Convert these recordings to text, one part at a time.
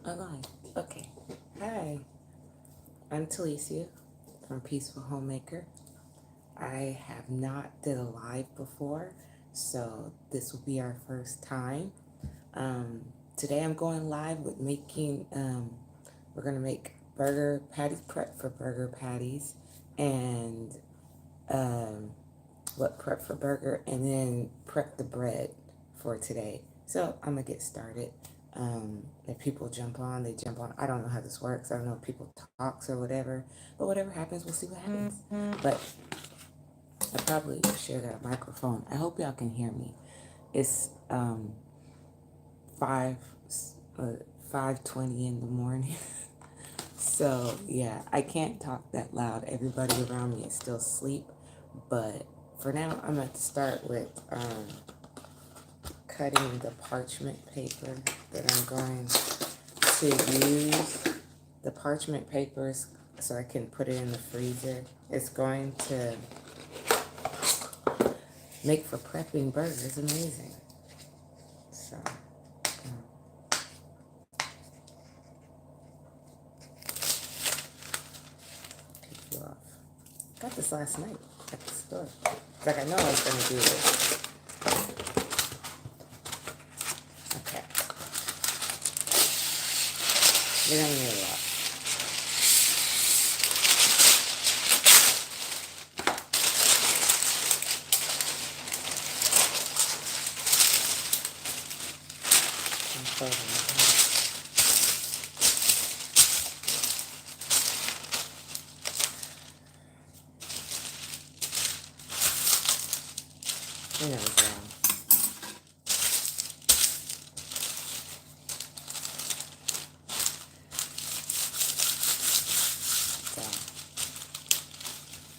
Alive. Okay. Hi, I'm Talicia from Peaceful Homemaker. I have not did a live before, so this will be our first time. Today I'm going live with making, we're going to make burger patties, prep for burger patties, and um, prep for burger, and then prep the bread for today. So I'm going to get started. If people jump on, they jump on. I don't know how this works. I don't know if people talks or whatever. But whatever happens, we'll see what happens. But I probably should have a microphone. I hope y'all can hear me. It's five uh, 5:20 in the morning. So yeah, I can't talk that loud. Everybody around me is still asleep. But for now, I'm going to start with cutting the parchment paper that I'm going to use. The parchment papers so I can put it in the freezer. It's going to make for prepping burgers amazing. So take you off. Got this last night at the store. It's like I know I was going to do this. Okay. We're going to need a lot. You know, so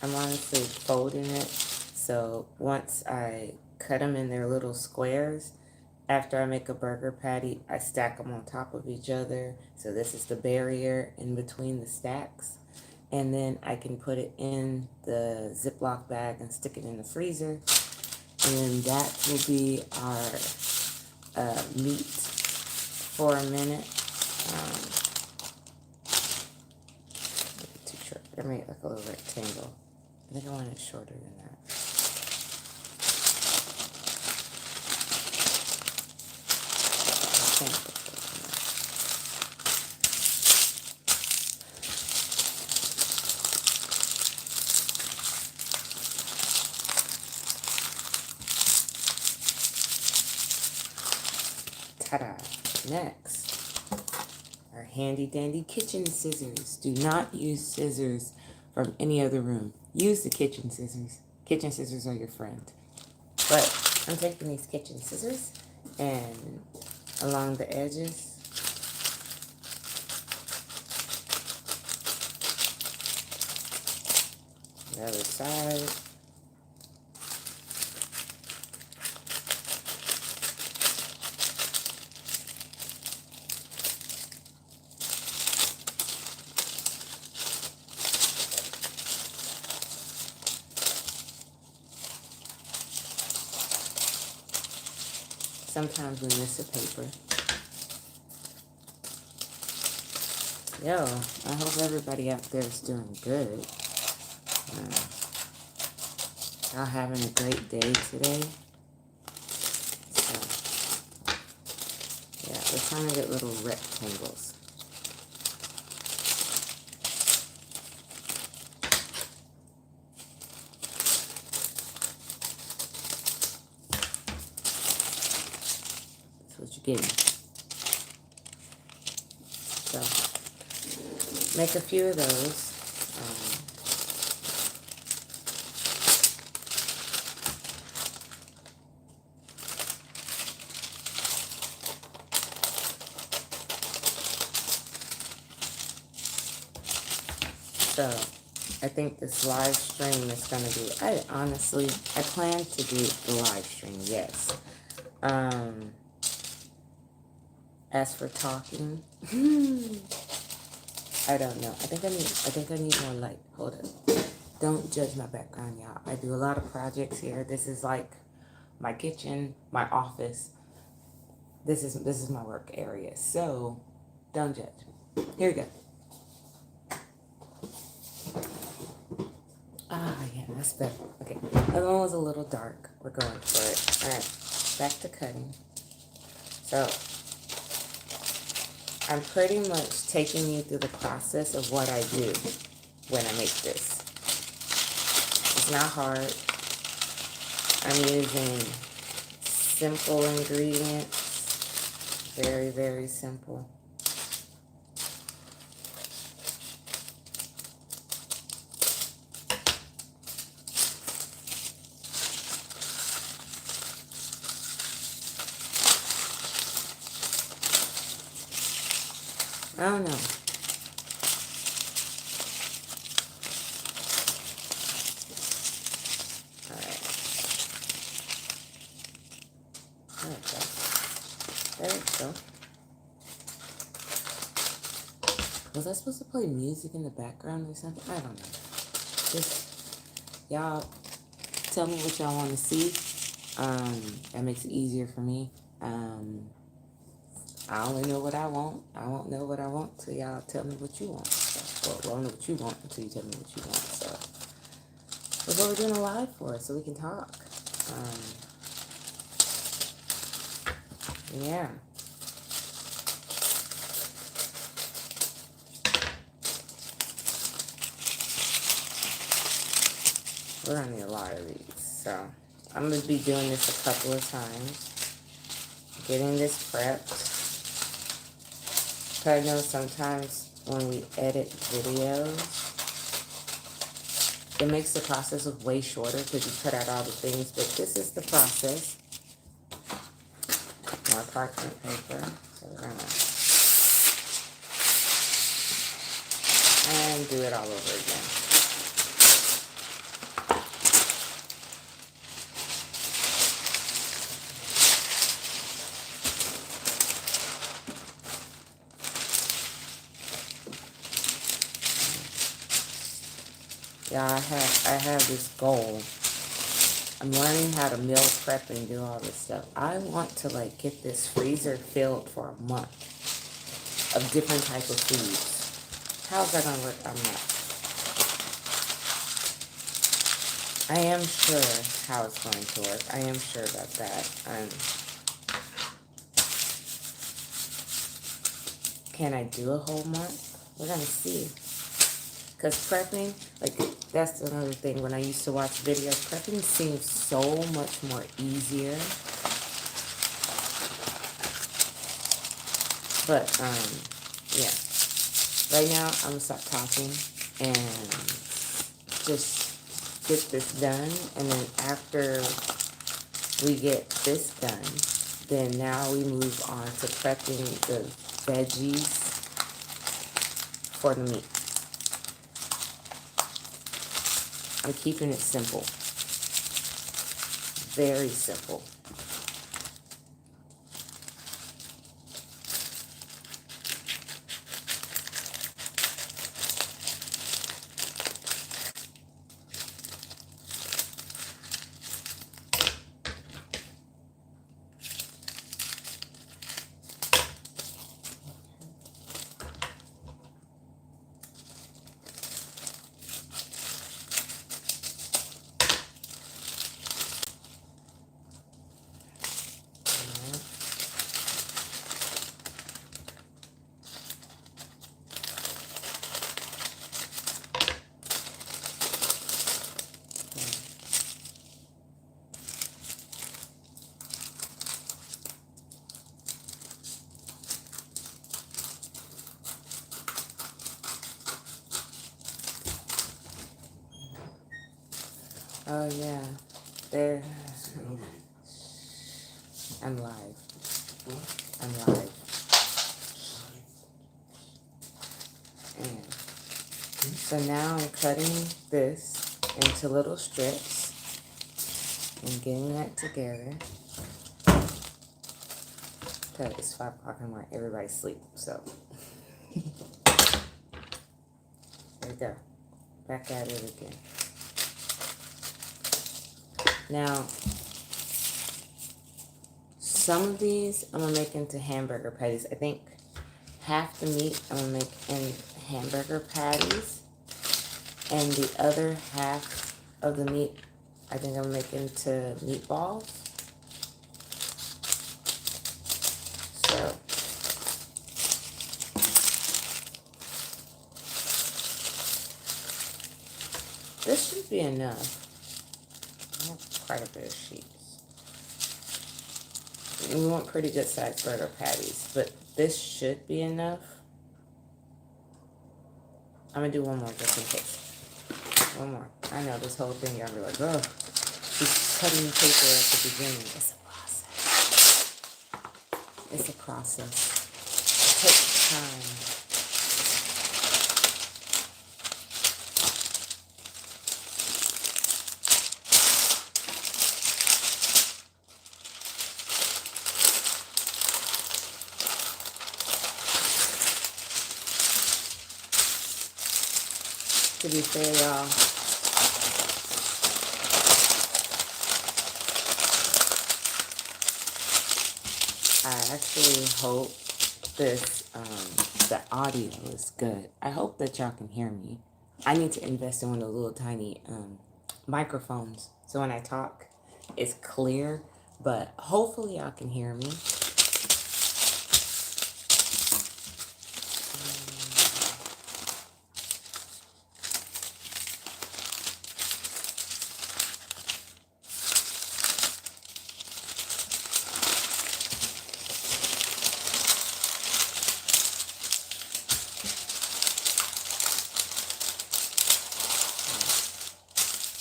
I'm honestly folding it. So once I cut them in their little squares, after I make a burger patty, I stack them on top of each other. So this is the barrier in between the stacks. And then I can put it in the Ziploc bag and stick it in the freezer. And then that will be our meat for a minute. Too short. I made like a little rectangle. I think I want it shorter than that. Ta-da! Next, our handy dandy kitchen scissors. Do not use scissors from any other room. Use the kitchen scissors. Kitchen scissors are your friend. But I'm taking these kitchen scissors and along the edges, the other side. Sometimes we miss a paper. Yo, I hope everybody out there is doing good. Y'all having a great day today. So, yeah, we're trying to get little rectangles. That's what you're getting. So, make a few of those. So, I think this live stream is going to be, I plan to do the live stream, yes. As for talking, I don't know. I think I need more light. Hold up. Don't judge my background, y'all. I do a lot of projects here. This is like my kitchen, my office. This is my work area. So Don't judge. Here we go. Ah, yeah, that's better. Okay, the other one was a little dark. We're going for it. All right, back to cutting. So, I'm pretty much taking you through the process of what I do when I make this. It's not hard. I'm using simple ingredients. Very, very simple. I don't know. Alright. There we go. Was I supposed to play music in the background or something? I don't know. Just, y'all tell me what y'all want to see. That makes it easier for me. I only know what I want. I won't know what I want till y'all tell me what you want. So, well, I won't know what you want until you tell me what you want. So that's what we're doing a live for, so we can talk. Yeah. We're gonna need a lot of these. So I'm gonna be doing this a couple of times. Getting this prepped. I know sometimes when we edit videos, it makes the process of way shorter because you cut out all the things, but this is the process. More parchment paper, so we're gonna and do it all over again. Yeah, I have this goal. I'm learning how to meal prep and do all this stuff. I want to like get this freezer filled for a month of different type of foods. How's that gonna work? I'm not. I am sure how it's going to work. I am sure about that. Can I do a whole month? We're gonna see. Because prepping, like, that's another thing. When I used to watch videos, prepping seems so much more easier. But, yeah. Right now, I'm going to stop talking and just get this done. And then after we get this done, then now we move on to prepping the veggies for the meat. I'm keeping it simple. Very simple. Oh yeah, there. I'm live. I'm live. And so now I'm cutting this into little strips and getting that together. Cause it's 5 o'clock in the morning. Everybody's asleep, so there we go. Back at it again. Now, some of these I'm gonna make into hamburger patties. I think half the meat I'm going to make in hamburger patties. And the other half of the meat, I think I'm making into meatballs. So, this should be enough. I have quite a bit of sheets. We want pretty good sized burger patties, but this should be enough. I'm going to do one more just in case. One more. I know this whole thing, y'all be like, oh, she's cutting paper at the beginning. It's a process. It's a process. It takes time. To be fair, y'all, I actually hope the audio is good. I hope that y'all can hear me. I need to invest in one of the little tiny microphones, so when I talk, it's clear, but hopefully y'all can hear me.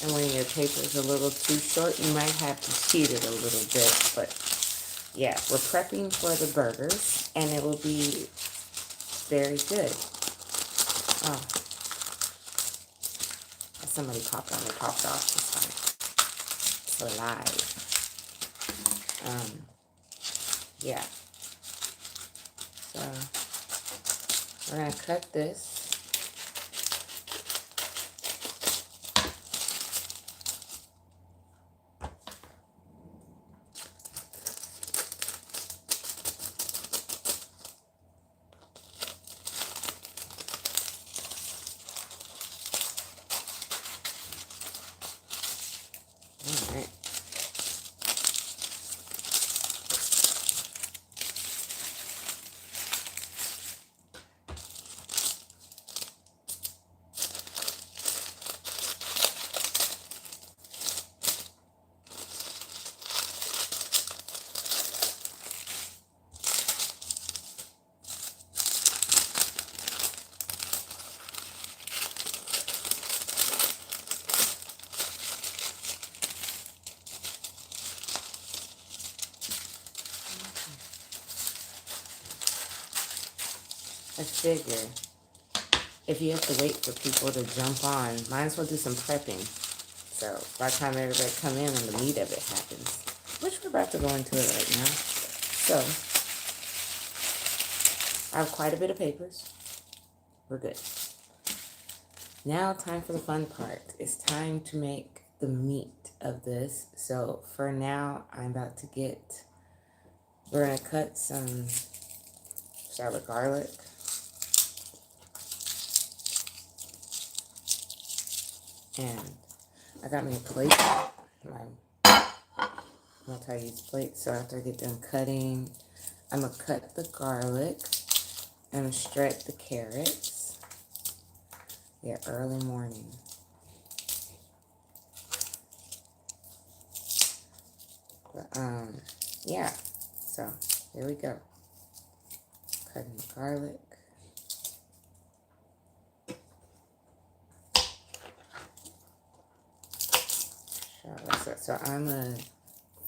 And when your paper is a little too short, you might have to sheet it a little bit. But yeah, we're prepping for the burgers, and it will be very good. Oh, somebody popped on and popped off this time. It's live. Yeah. So we're gonna cut this. Alright. I figure if you have to wait for people to jump on, might as well do some prepping. So by the time everybody come in and the meat of it happens, which we're about to go into it right now. So I have quite a bit of papers. We're good. Now time for the fun part. It's time to make the meat of this. So for now, we're gonna cut some shallot garlic. And I got me a plate, my multi-use plate. So after I get done cutting, I'm gonna cut the garlic and shred the carrots. Yeah, early morning. But, yeah, so here we go. Cutting the garlic. So I'm gonna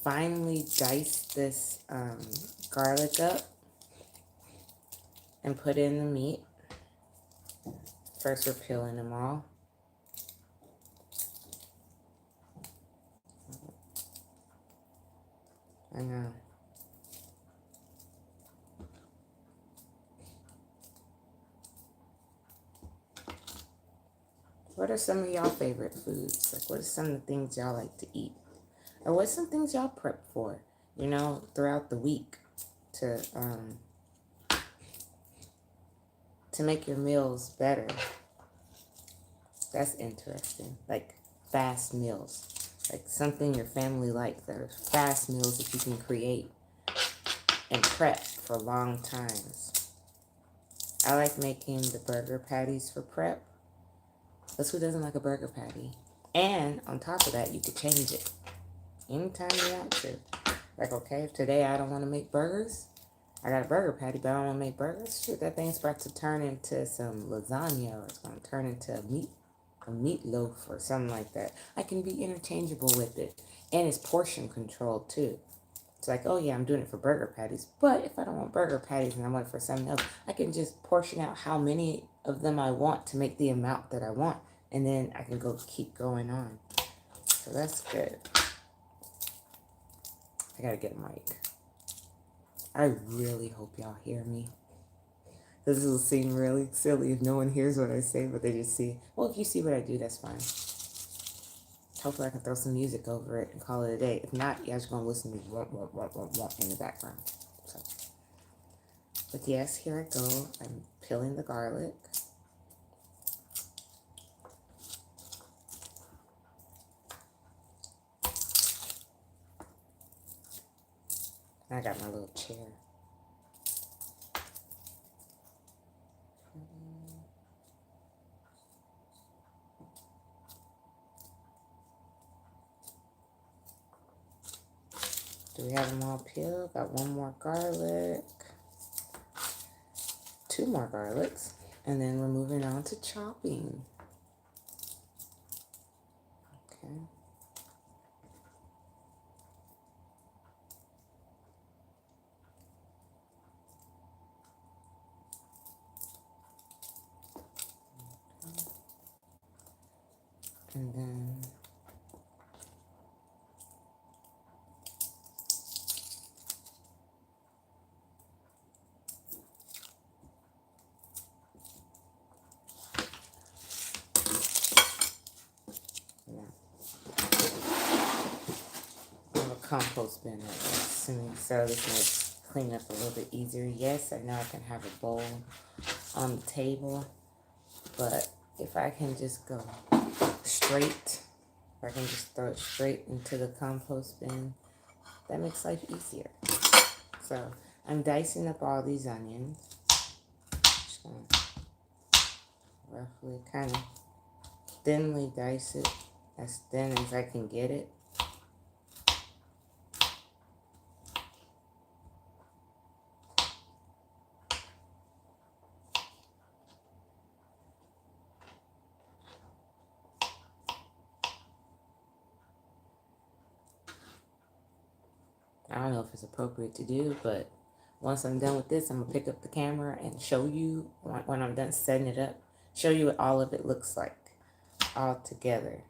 finely dice this garlic up and put in the meat. First, we're peeling them all. I know. What are some of y'all favorite foods? Like, what are some of the things y'all like to eat? Or what's some things y'all prep for, you know, throughout the week to to make your meals better. That's interesting. Like fast meals. Like something your family likes. That are fast meals that you can create and prep for long times. I like making the burger patties for prep. Because who doesn't like a burger patty? And on top of that, you could change it anytime you want to. Like, okay, if today I don't want to make burgers, I got a burger patty, but I don't want to make burgers. Shoot, that thing's about to turn into some lasagna, or it's going to turn into a meatloaf or something like that. I can be interchangeable with it. And it's portion controlled too. It's like, oh yeah, I'm doing it for burger patties. But if I don't want burger patties and I want it for something else, I can just portion out how many of them I want to make the amount that I want. And then I can keep going on. So that's good. I gotta get a mic. I really hope y'all hear me. This will seem really silly if no one hears what I say, but they just see. Well, if you see what I do, that's fine. Hopefully I can throw some music over it and call it a day. If not, you're just going to listen to womp in the background. So. But yes, here I go. I'm peeling the garlic. I got my little chair. Do we have them all peeled? Got one more garlic. 2 more garlics. And then we're moving on to chopping. Okay. And then I have a compost bin right now, so this makes clean up a little bit easier. Yes, I know I can have a bowl on the table, but if I can just go straight, if I can just throw it straight into the compost bin, that makes life easier. So I'm dicing up all these onions. Just gonna roughly kind of thinly dice it, as thin as I can get it. I don't know if it's appropriate to do, but once I'm done with this, I'm going to pick up the camera and show you, when I'm done setting it up, show you what all of it looks like all together.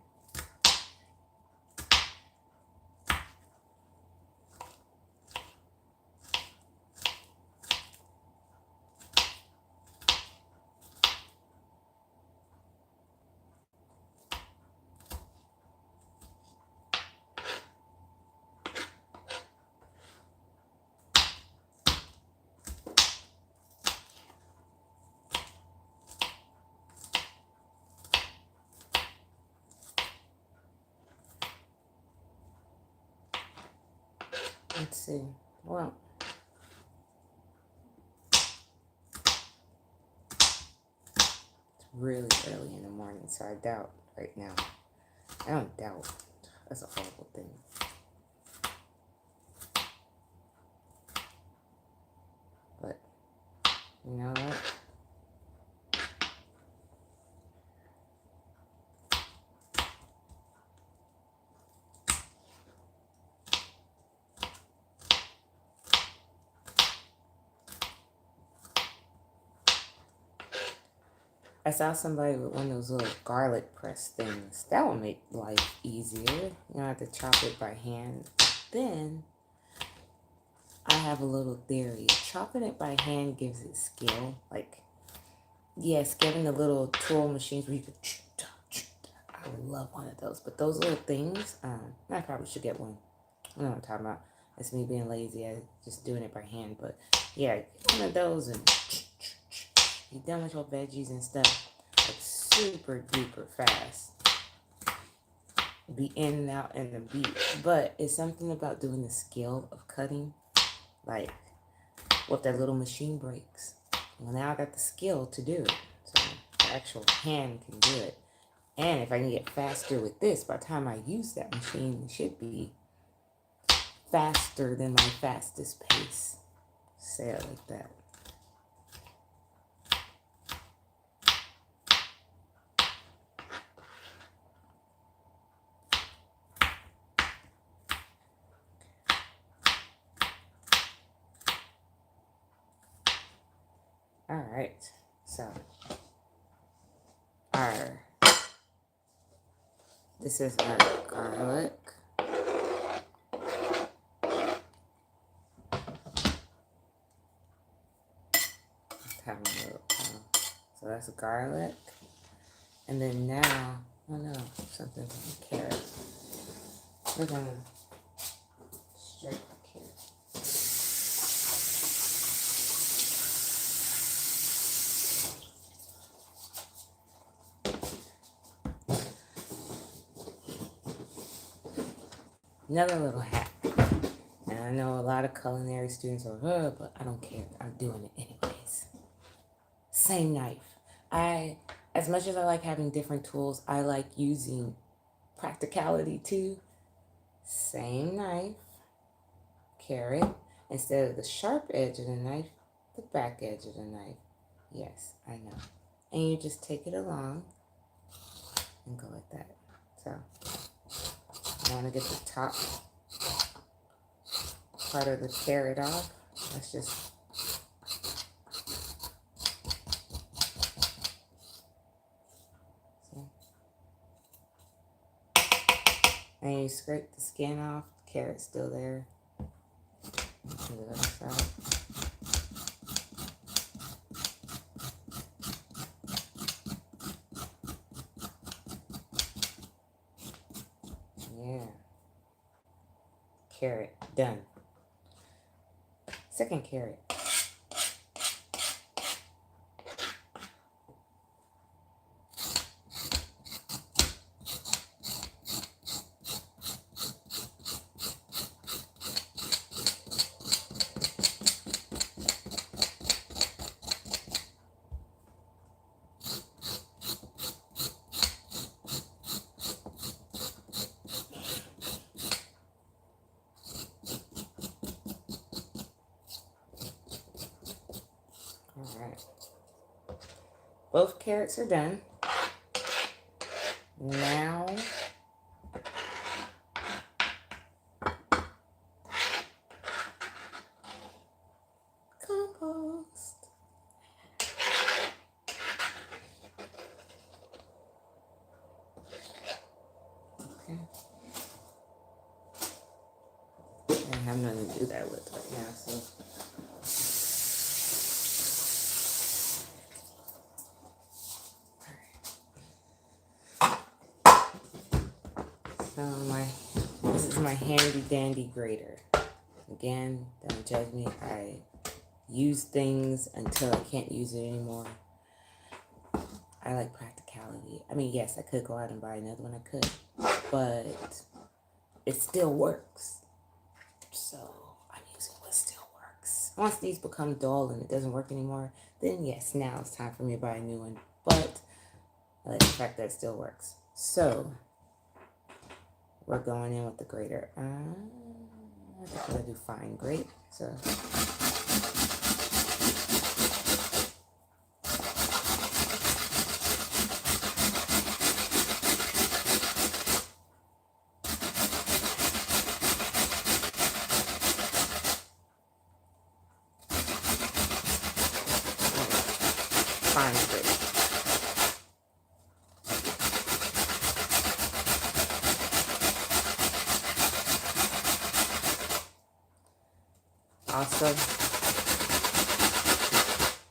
Let's see. Well, it's really early in the morning, so I doubt right now. I don't doubt. That's a horrible thing. But, you know what? I saw somebody with one of those little garlic press things. That would make life easier. You don't have to chop it by hand. Then, I have a little theory. Chopping it by hand gives it skill. Like, yes, getting the little tool machines where you could... I would love one of those. But those little things, I probably should get one. I know what I'm talking about. It's me being lazy. I just doing it by hand. But, yeah, one of those and... be done with your veggies and stuff like super duper fast. Be in and out in a beat. But it's something about doing the skill of cutting, like with that little machine breaks. Well, now I got the skill to do it. So the actual hand can do it. And if I can get faster with this, by the time I use that machine, it should be faster than my fastest pace. Say it like that. All right, so this is our garlic. Have a little, so that's garlic, and then now, oh no, something from the carrot. We're gonna straight the carrot. Another little hack, and I know a lot of culinary students are, but I don't care. I'm doing it anyways. Same knife. As much as I like having different tools, I like using practicality too. Same knife, carrot, instead of the sharp edge of the knife, the back edge of the knife. Yes, I know. And you just take it along and go like that. So I want to get the top part of the carrot off. Let's just and you scrape the skin off. The carrot's still there. To the other side. Yeah. Carrot done. Second carrot. Alright. Both carrots are done. Now compost. Okay. I have nothing to do that with right now, so this is my handy dandy grater. Again, don't judge me. I use things until I can't use it anymore. I like practicality. I mean, yes, I could go out and buy another one. I could, but it still works. So I'm using what still works. Once these become dull and it doesn't work anymore, then yes, now it's time for me to buy a new one. But I like the fact that it still works. So we're going in with the grater. I think I'm gonna do fine grate. So fine grate. Also,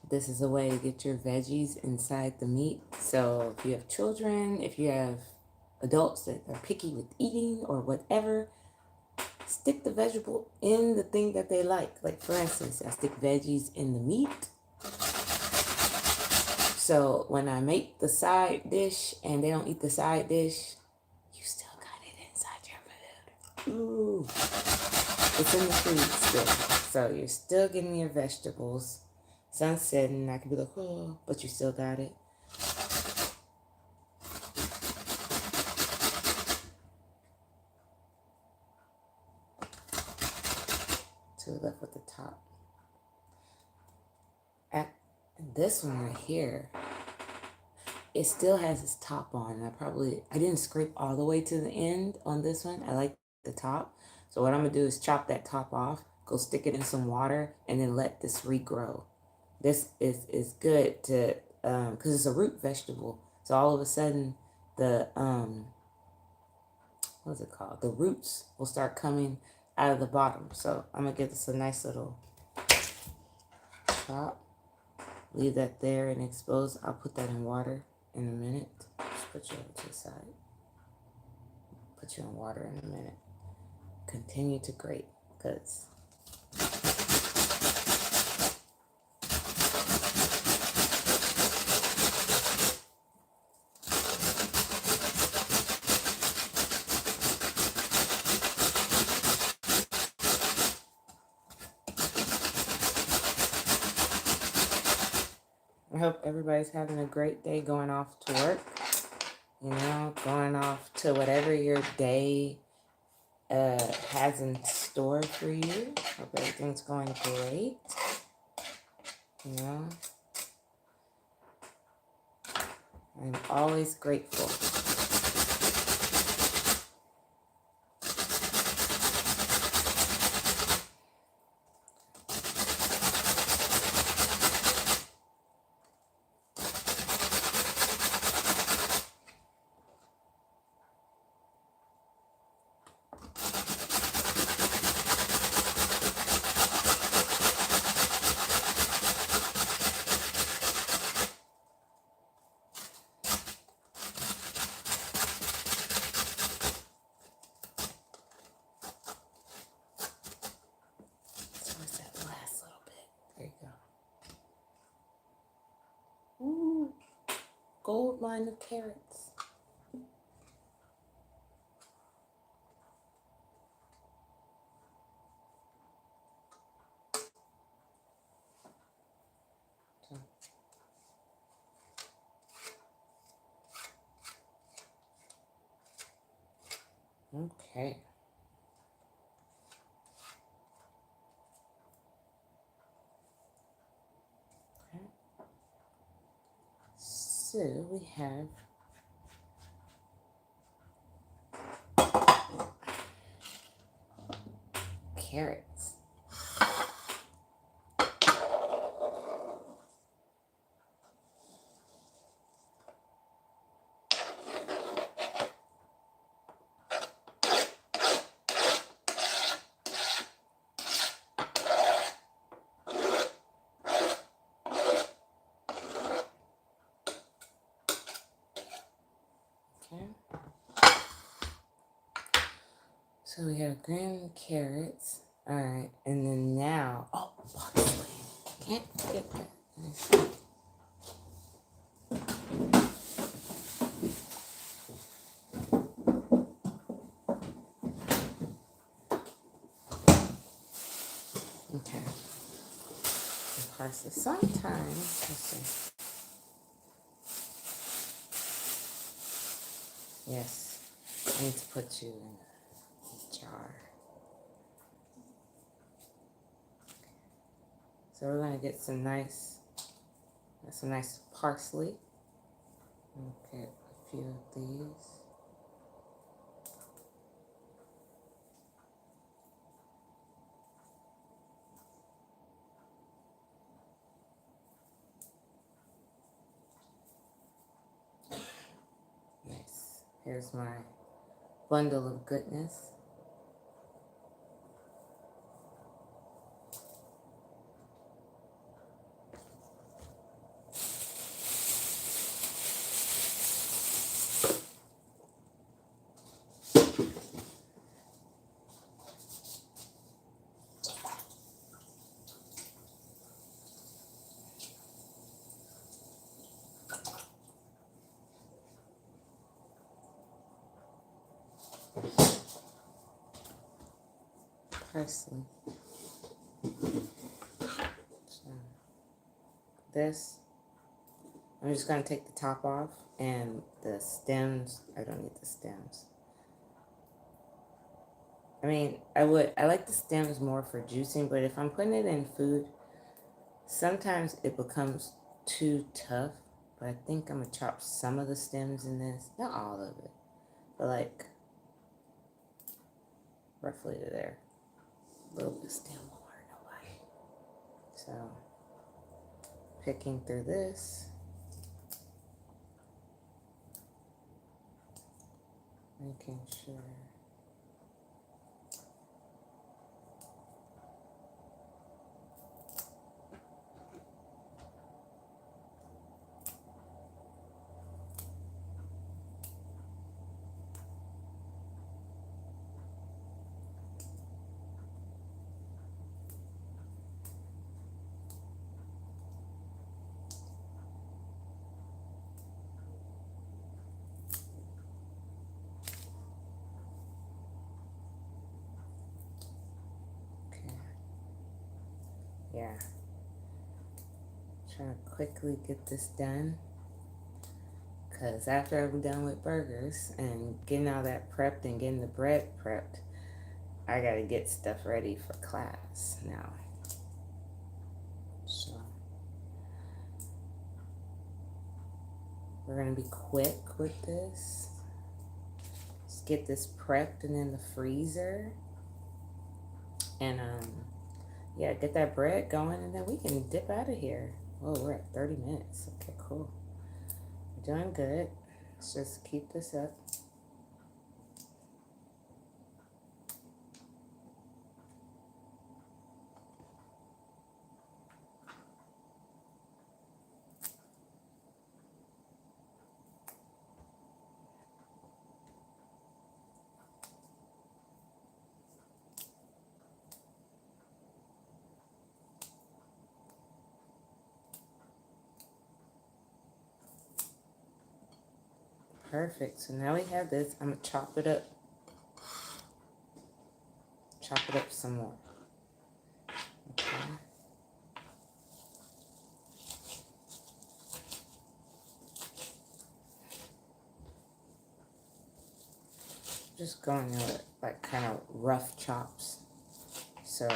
this is a way to get your veggies inside the meat. So if you have children, if you have adults that are picky with eating or whatever, stick the vegetable in the thing that they like. Like for instance, I stick veggies in the meat So when I make the side dish and they don't eat the side dish, you still got it inside your food. Ooh. It's in the food still. So you're still getting your vegetables. Sun's setting, I can be like, oh, but you still got it. To the left with the top. At this one right here, it still has its top on. I didn't scrape all the way to the end on this one. I like the top. So what I'm gonna do is chop that top off, go stick it in some water, and then let this regrow. This is good to, because it's a root vegetable. So all of a sudden, the, what's it called? The roots will start coming out of the bottom. So I'm gonna give this a nice little chop. Leave that there and expose. I'll put that in water in a minute. Just put you over to the side. Put you in water in a minute. Continue to grate, because I hope everybody's having a great day going off to work. You know, going off to whatever your day has in store for you. Hope everything's going great. You know, I'm always grateful. Ooh, gold line of carrots. Okay. So we have carrots. Okay. So we have green carrots. All right, and then now, oh, parsley. Can't forget that. Okay. And parsley. Sometimes, let's see. Yes, I need to put you in a jar. So we're gonna get some nice parsley. Okay, a few of these. Nice. Here's my bundle of goodness. parsley. So this, I'm just going to take the top off, and the stems, I don't need the stems. I mean, I like the stems more for juicing, but if I'm putting it in food, sometimes it becomes too tough. But I think I'm going to chop some of the stems in this, not all of it, but like roughly to there. A little bit stem more, no way. So, picking through this. Making sure. Okay. Yeah. Trying to quickly get this done. Because after I'm done with burgers and getting all that prepped and getting the bread prepped, I got to get stuff ready for class now. So, we're going to be quick with this. Let's get this prepped and in the freezer. And, yeah, get that bread going, and then we can dip out of here. Oh, we're at 30 minutes. Okay, cool. We're doing good. Let's just keep this up. Perfect. So now we have this. I'm going to chop it up. Chop it up some more. Okay. Just going with like kind of rough chops. So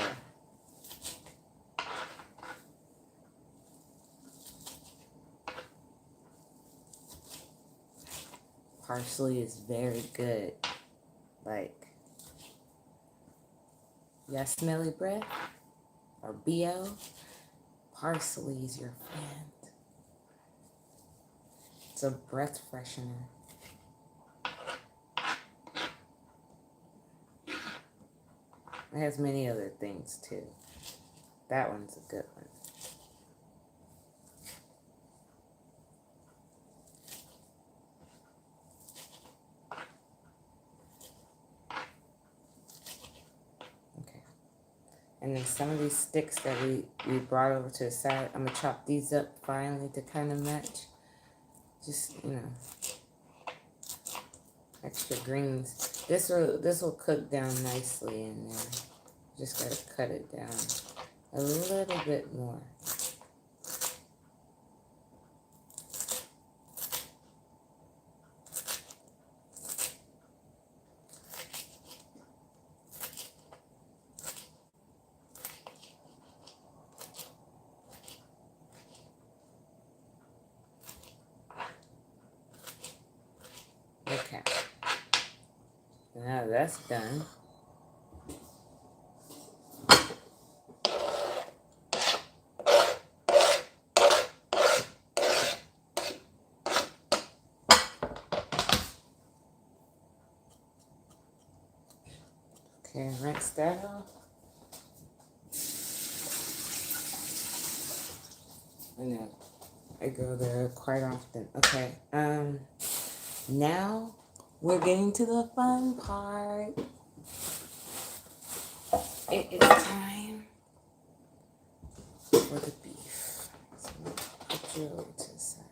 parsley is very good. Like, y'all smelly breath or BO? Parsley is your friend. It's a breath freshener. It has many other things too. That one's a good one. Okay. And then some of these sticks that we brought over to the side, I'm going to chop these up finally to kind of match. Just, you know, extra greens. This will cook down nicely in there. Just got to cut it down a little bit more. Okay. Now that's done. Okay, rinse that off. I know I go there quite often. Okay, now we're getting to the fun part. It is time for the beef. So I'm gonna put you over to the side.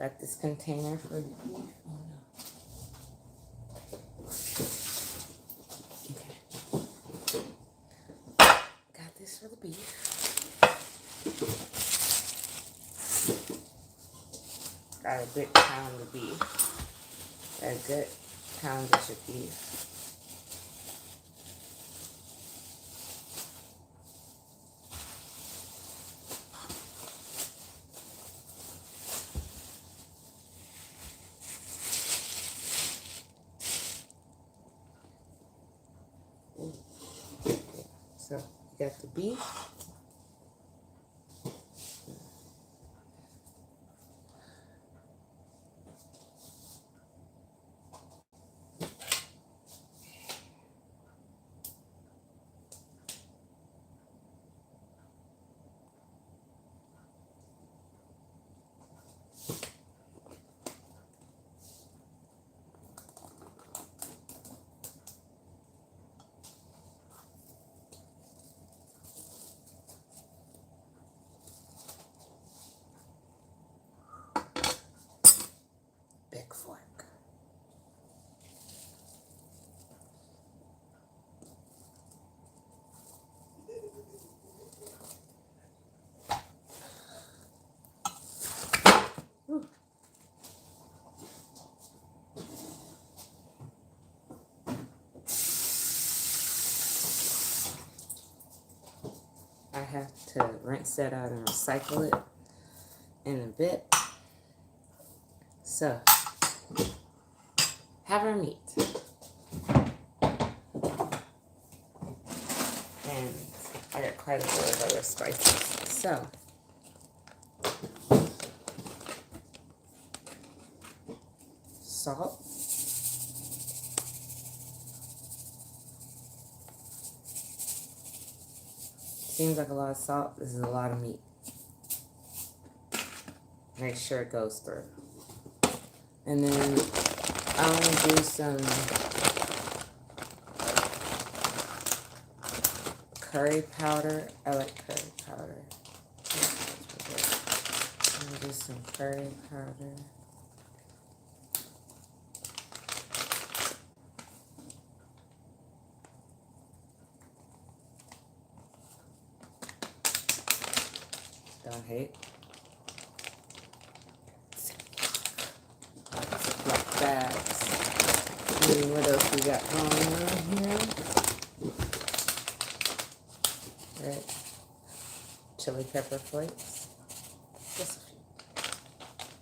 Got this container for the beef. Oh no. Okay. Got this for the beef. Got a good pound of beef. A good poundish of beef. So you got the beef. Big fork. I have to rinse that out and recycle it in a bit. So, have our meat. And I got quite a bit of other spices. So, salt. Seems like a lot of salt. This is a lot of meat. Make sure it goes through. And then I want to do some curry powder. I like curry powder. I'm going to do some curry powder. Don't hate. Like that. And what else we got going on here? Right. Chili pepper flakes. Just a few.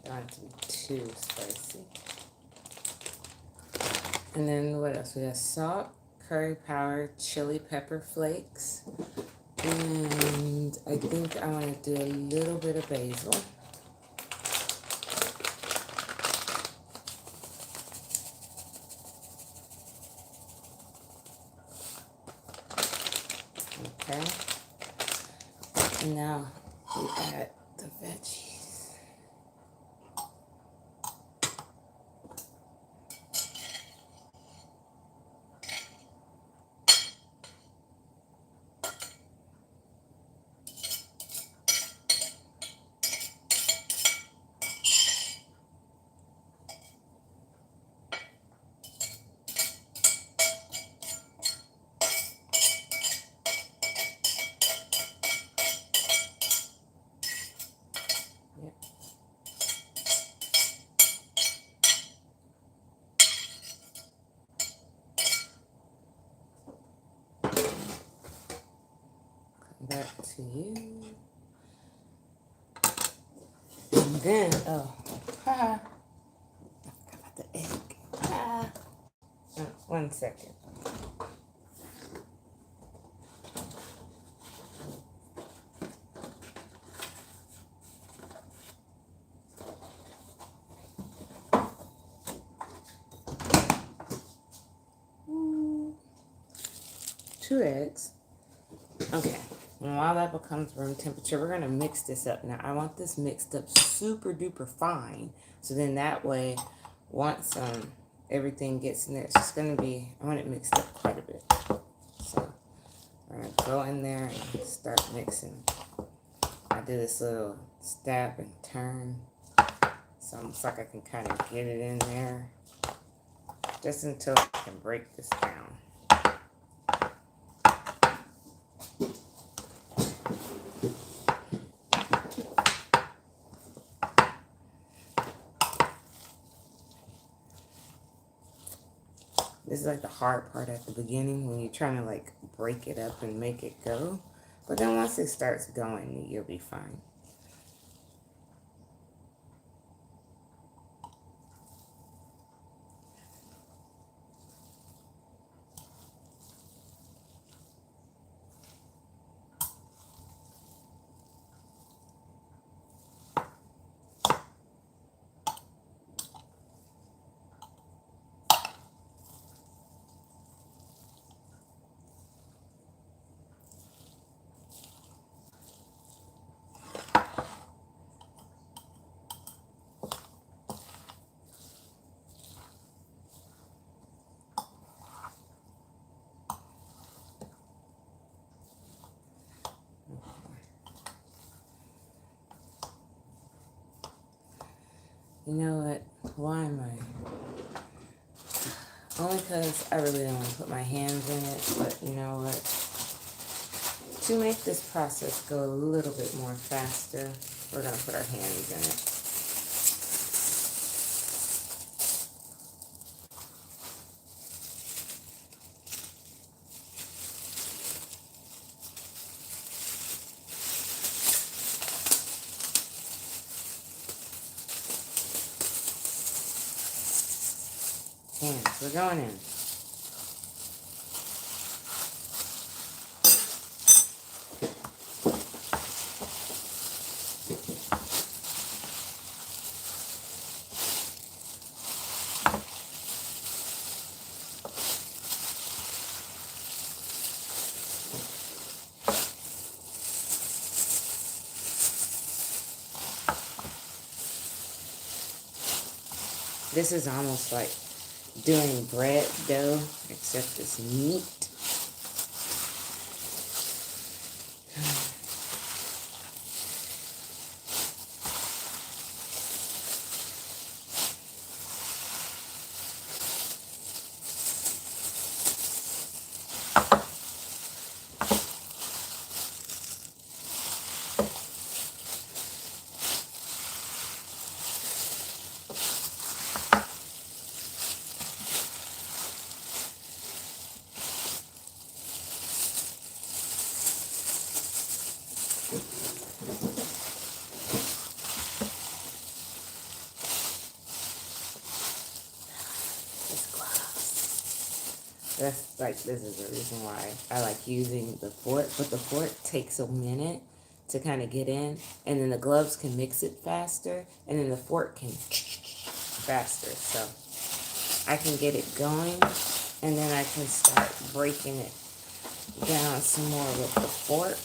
Don't have to be too spicy. And then what else? We got salt, curry powder, chili pepper flakes. And I think I want to do a little bit of basil. Okay. And now we add the veggies. Back to you. And then, oh, haha. I forgot about the egg. Ah. 1 second. Two eggs. Okay. And while that becomes room temperature, we're going to mix this up. Now, I want this mixed up super duper fine. So then that way, once everything gets in there, it's just going to be, I want it mixed up quite a bit. So, we're going to go in there and start mixing. I do this little stab and turn So it looks like I can kind of get it in there just until I can break this down. This is like the hard part at the beginning when you're trying to like break it up and make it go. But then once it starts going, you'll be fine. You know what? Why am I? Only because I really don't want to put my hands in it, but you know what? To make this process go a little bit more faster, we're going to put our hands in it. Hands, we're going in. This is almost like doing bread dough, except it's meat. That's like, this is the reason why I like using the fork, but the fork takes a minute to kind of get in, and then the gloves can mix it faster, and then the fork can faster. So I can get it going, and then I can start breaking it down some more with the fork.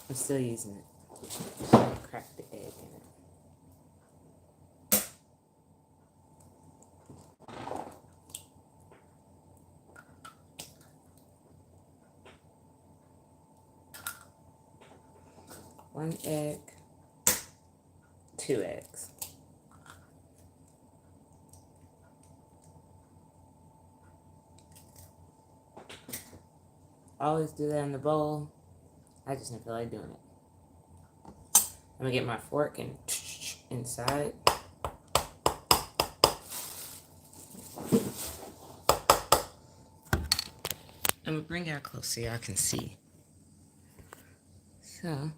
I'm still using it. So crack the egg in it. One egg, 2 eggs. I always do that in the bowl. I just didn't feel like doing it. I'm gonna get my fork and inside. I'm gonna bring y'all close so y'all can see. So,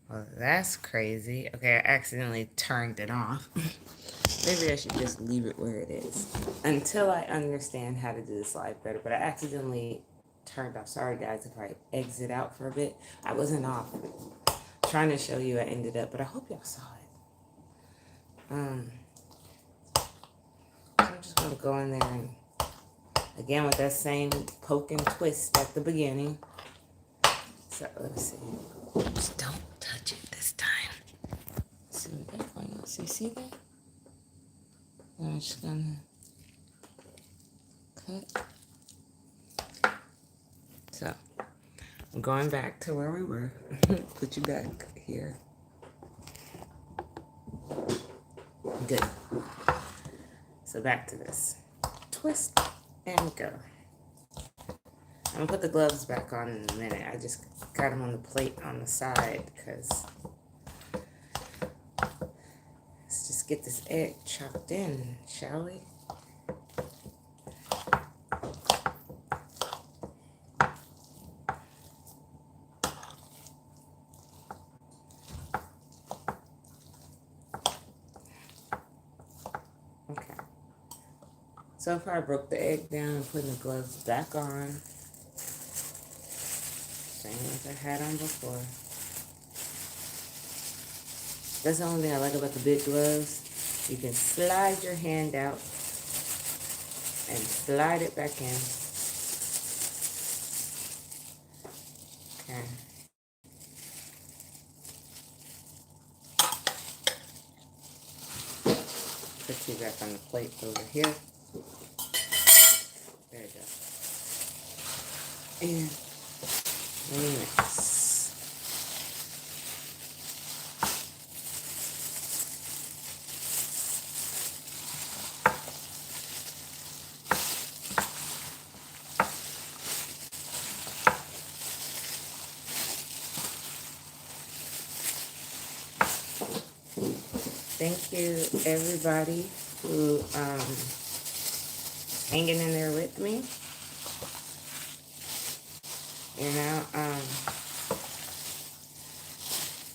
well, that's crazy. Okay, I accidentally turned it off. Maybe I should just leave it where it is until I understand how to do this live better. But I accidentally turned off. Sorry, guys, if I exit out for a bit. I wasn't off. Trying to show you I ended up, but I hope y'all saw it. I'm just going to go in there and, again, with that same poke and twist at the beginning. So, let's see. Just don't touch it this time. Let's see what that's going on. So, you see that? I'm just going to cut. So, I'm going back to where we were. Put you back here. Good. So back to this. Twist and go. I'm going to put the gloves back on in a minute. I just got them on the plate on the side because let's just get this egg chopped in, shall we? Okay. So far I broke the egg down and putting the gloves back on. Same as I had on before. That's the only thing I like about the big gloves. You can slide your hand out and slide it back in. Okay. Put you back on the plate over here. There you go. And mix. Thank you, everybody who hanging in there with me. You know,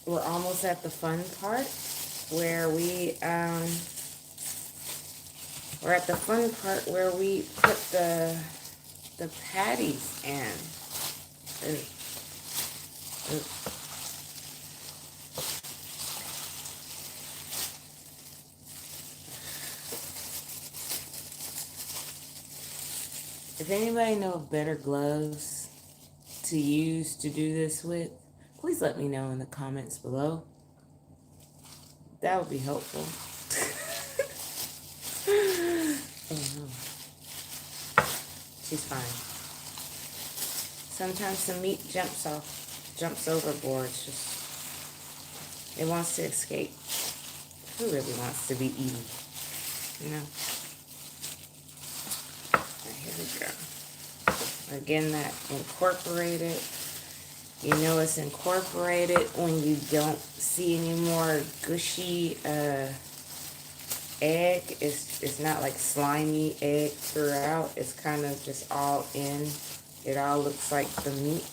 we're almost at the fun part where we're at the fun part where we put the patties in. If anybody knows of better gloves to use to do this with, please let me know in the comments below. That would be helpful. Oh no. She's fine. Sometimes the meat jumps overboard. It's just, it wants to escape. Who really wants to be eaten? You know? Here we go. Again, that incorporated. You know it's incorporated when you don't see any more gushy egg. It's not like slimy egg throughout. It's kind of just all in. It all looks like the meat.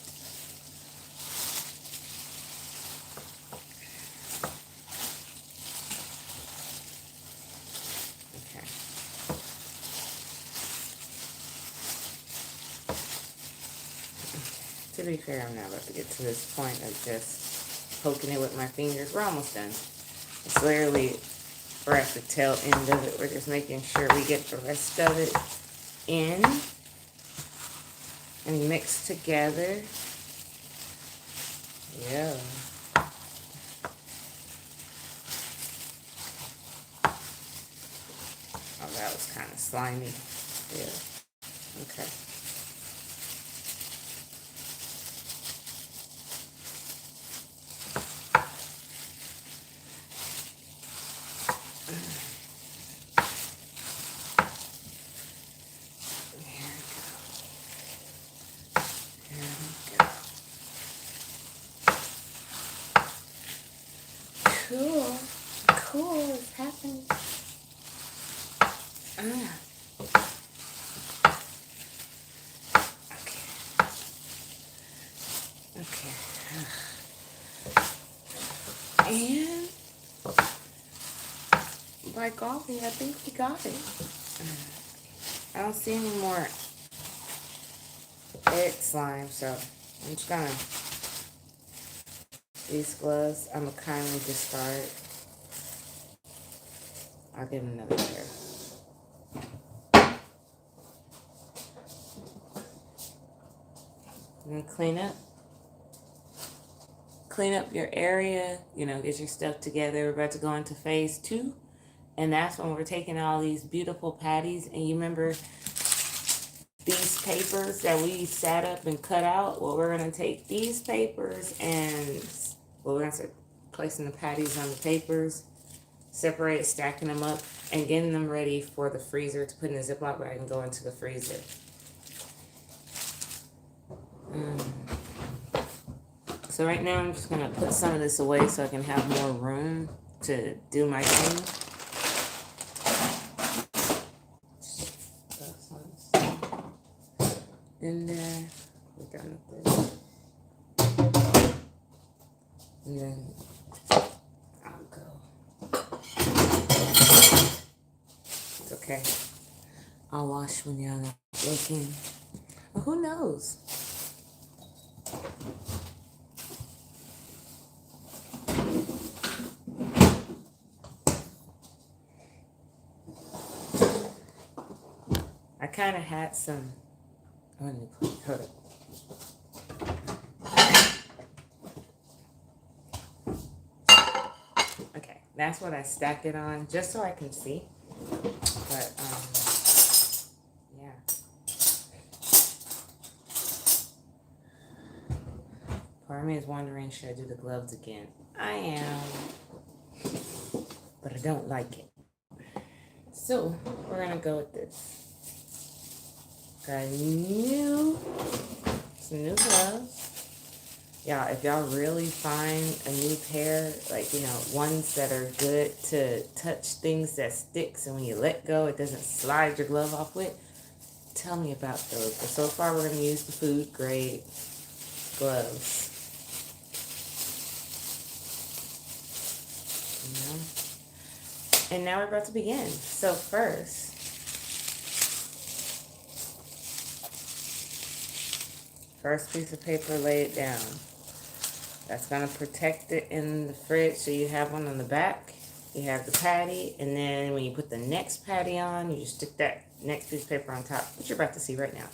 To be fair, I'm not about to get to this point of just poking it with my fingers. We're almost done. It's literally, we're at the tail end of it. We're just making sure we get the rest of it in. and mix together. Yeah. Oh, that was kind of slimy. Yeah. Okay. Cool. Cool. It's happening. Okay. Okay. And by golly, I think we got it. I don't see any more egg slime, so I'm just gonna these gloves. I'm gonna kindly discard. I'll give him another pair. And clean up your area, you know, get your stuff together. We're about to go into phase 2, and that's when we're taking all these beautiful patties. And you remember these papers that we sat up and cut out? Well, we're going to take these papers and, well, we're going to start placing the patties on the papers, separate, stacking them up, and getting them ready for the freezer to put in a Ziploc bag and go into the freezer. So right now I'm just going to put some of this away so I can have more room to do my thing. In there, we're done with this. And then I'll go. It's okay. I'll wash when y'all not looking. Well, who knows? I kind of had some. Oh, let me put it. Okay, that's what I stacked it on, just so I can see. But yeah. Part of me is wondering, should I do the gloves again? I am, but I don't like it. So we're gonna go with this. Got some new gloves. Yeah, if y'all really find a new pair, like, you know, ones that are good to touch things that sticks, and when you let go, it doesn't slide your glove off with, tell me about those. But so far, we're going to use the food grade gloves. You know? And now we're about to begin. So first, piece of paper, lay it down. That's going to protect it in the fridge. So you have one on the back. You have the patty. And then when you put the next patty on, you just stick that next piece of paper on top, which you're about to see right now.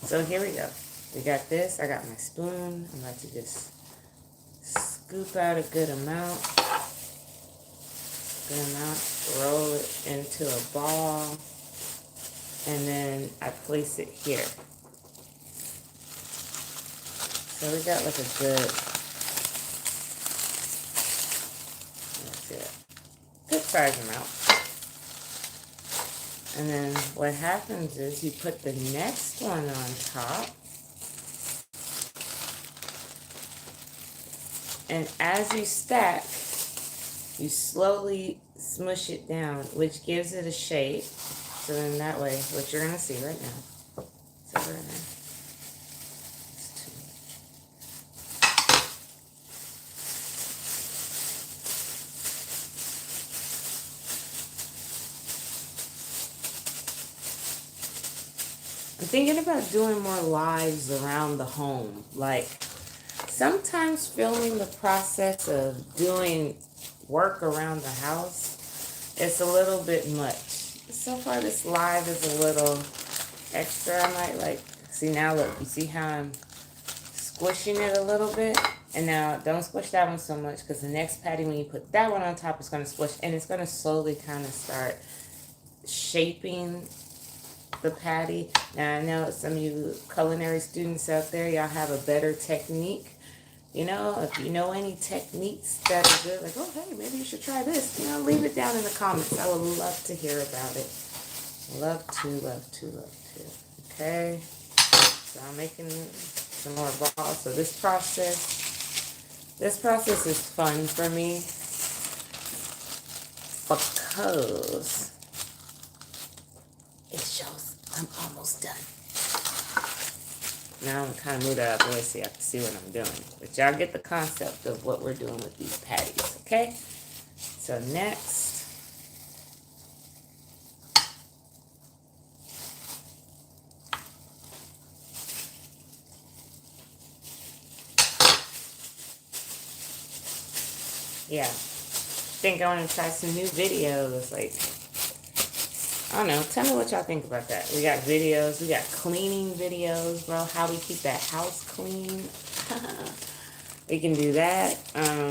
So here we go. We got this. I got my spoon. I'm about to just scoop out a good amount. Roll it into a ball. And then I place it here. So we got like a good, good size amount. And then what happens is you put the next one on top. And as you stack, you slowly smush it down, which gives it a shape. So then that way, what you're going to see right now. So we're going to I'm thinking about doing more lives around the home. Like, sometimes filming the process of doing work around the house, it's a little bit much. So far, this live is a little extra. I might, like, See, now look, you see how I'm squishing it a little bit? And now don't squish that one so much, because the next patty, when you put that one on top, it's going to squish, and it's going to slowly kind of start shaping the patty. Now, I know some of you culinary students out there, y'all have a better technique. You know, if you know any techniques that are good, like, oh, hey, maybe you should try this, you know, leave it down in the comments. I would love to hear about it. Love to, love to, love to. Okay, so I'm making some more balls. So this process is fun for me because it shows I'm almost done. Now I'm going to kind of move that out of the way so you have to see what I'm doing. But y'all get the concept of what we're doing with these patties, okay? So next, yeah, I think I want to try some new videos. Like, I don't know. Tell me what y'all think about that. We got videos. We got cleaning videos, bro. How we keep that house clean. We can do that. I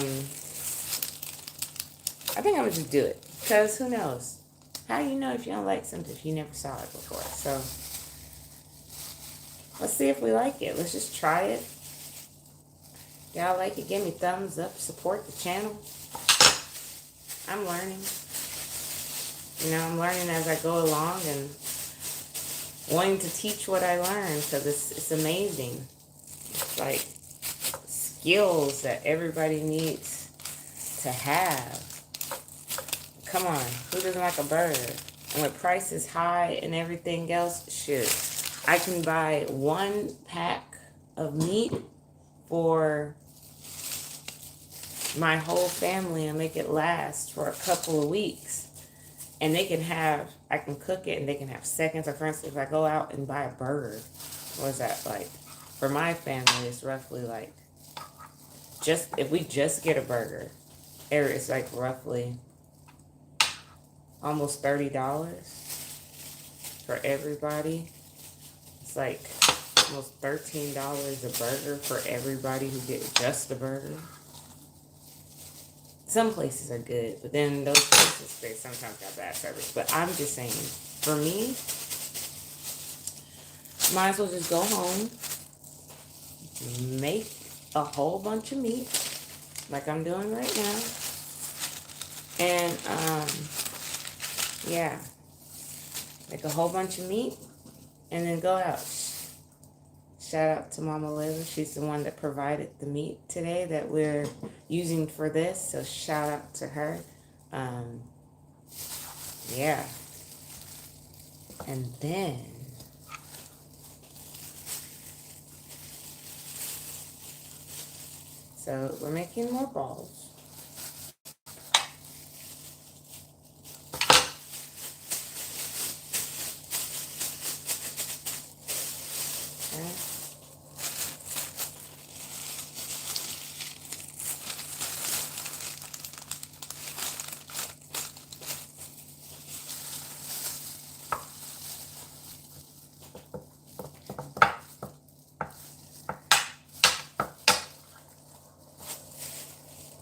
think I'm going to just do it. Because who knows? How do you know if you don't like something if you never saw it before? So, let's see if we like it. Let's just try it. Y'all like it? Give me thumbs up. Support the channel. I'm learning. You know, I'm learning as I go along and wanting to teach what I learn, because it's amazing. It's like skills that everybody needs to have. Come on, who doesn't like a burger? And with prices high and everything else, shoot, I can buy 1 pack of meat for my whole family and make it last for a couple of weeks. And they can have, I can cook it and they can have seconds. Or for instance, if I go out and buy a burger, what is that like? For my family, it's roughly like, if we just get a burger, it's like roughly almost $30 for everybody. It's like almost $13 a burger for everybody who gets just a burger. Some places are good, but then those places, they sometimes got bad service. But I'm just saying, for me, might as well just go home, make a whole bunch of meat, like I'm doing right now, and, yeah, make a whole bunch of meat, and then go out. Shout out to Mama Liz. She's the one that provided the meat today that we're using for this. So shout out to her. Yeah. And then so we're making more balls. Okay.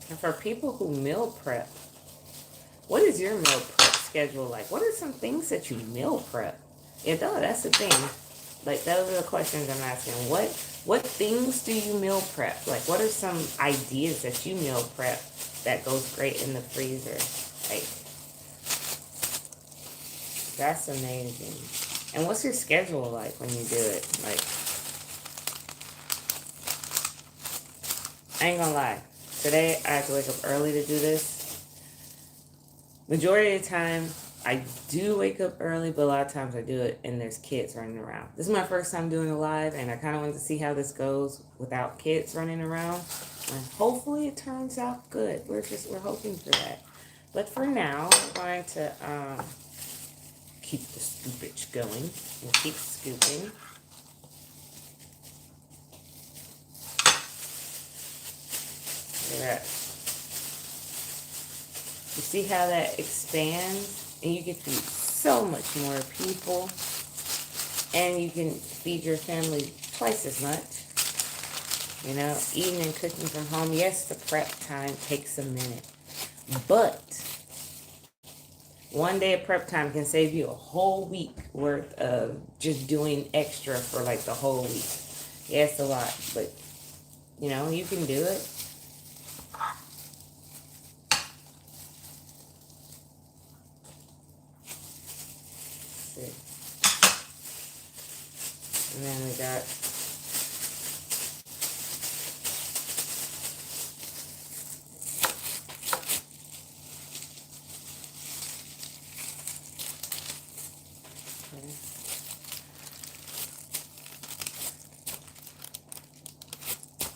And for people who meal prep, what is your meal prep schedule like? What are some things that you meal prep? Yeah, that's the thing. Like, those are the questions I'm asking. What things do you meal prep? Like, what are some ideas that you meal prep that goes great in the freezer? Like, that's amazing. And what's your schedule like when you do it? Like, I ain't gonna lie. Today, I have to wake up early to do this. Majority of the time, I do wake up early, but a lot of times I do it and there's kids running around. This is my first time doing a live, and I kind of wanted to see how this goes without kids running around. And hopefully it turns out good. We're hoping for that. But for now, we're going to keep the scoopage going. We'll keep scooping. Look at that. You see how that expands? And you get to eat so much more people. And you can feed your family twice as much. You know, eating and cooking from home, yes, the prep time takes a minute. But one day of prep time can save you a whole week worth of just doing extra for like the whole week. Yeah, it's a lot, but you know, you can do it. And then we got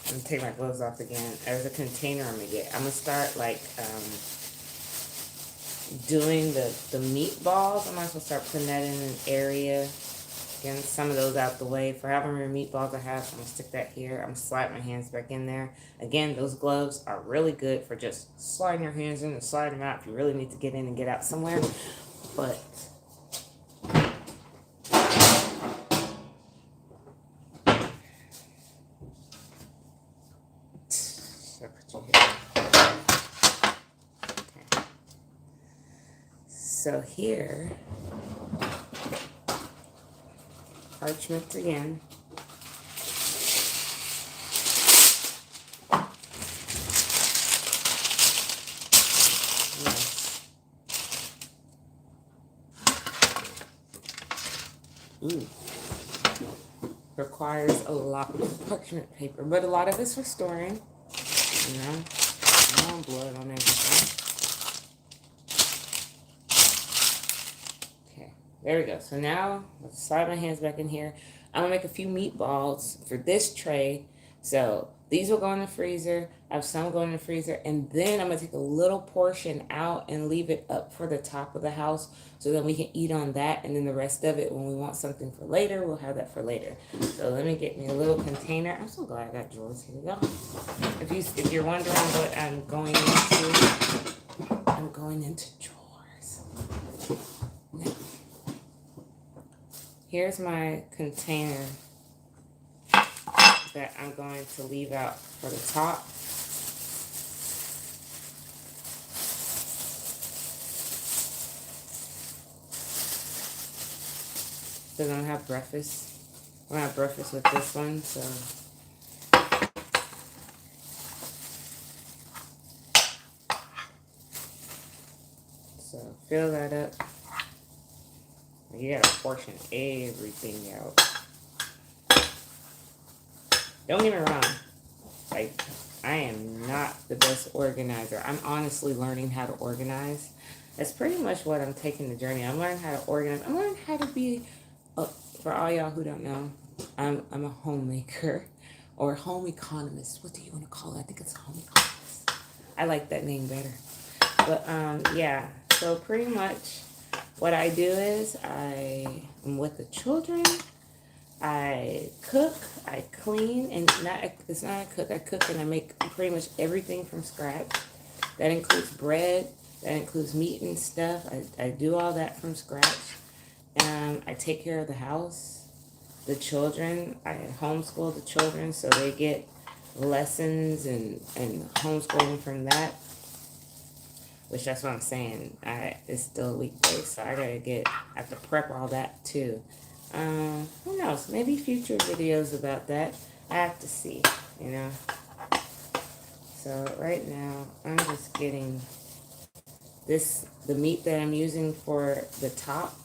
I'm gonna take my gloves off again. There's a container I'm gonna get. I'm gonna start like doing the meatballs. I might as well start putting that in an area. Getting some of those out the way. For however many meatballs I have, I'm gonna stick that here. I'm gonna slide my hands back in there. Again, those gloves are really good for just sliding your hands in and sliding them out if you really need to get in and get out somewhere. But so here, parchment again. Yes. Ooh. Requires a lot of parchment paper, but a lot of it's for storing. You know, no blood on everything. There we go. So now, let's slide my hands back in here. I'm going to make a few meatballs for this tray. So these will go in the freezer. I have some going in the freezer. And then I'm going to take a little portion out and leave it up for the top of the house. So then we can eat on that. And then the rest of it, when we want something for later, we'll have that for later. So let me get me a little container. I'm so glad I got drawers. Here we go. If you're wondering what I'm going into, I'm going into drawers. Now, here's my container that I'm going to leave out for the top. Because I'm going to have breakfast. I'm going to have breakfast with this one, so. So fill that up. You gotta portion everything out. Don't get me wrong, like, I am not the best organizer. I'm honestly learning how to organize. That's pretty much what I'm taking the journey. I'm learning how to organize. I'm learning how to be, for all y'all who don't know, I'm a homemaker or home economist. What do you want to call it? I think it's home economist. I like that name better. But yeah, so pretty much what I do is I am with the children. I cook, I clean, and it's not I cook and I make pretty much everything from scratch. That includes bread, that includes meat and stuff. I do all that from scratch. I take care of the house, the children. I homeschool the children so they get lessons and homeschooling from that. Which that's what I'm saying. It's still a weekday, so I have to prep all that too. Who knows? Maybe future videos about that. I have to see, you know. So right now, I'm just getting the meat that I'm using for the top.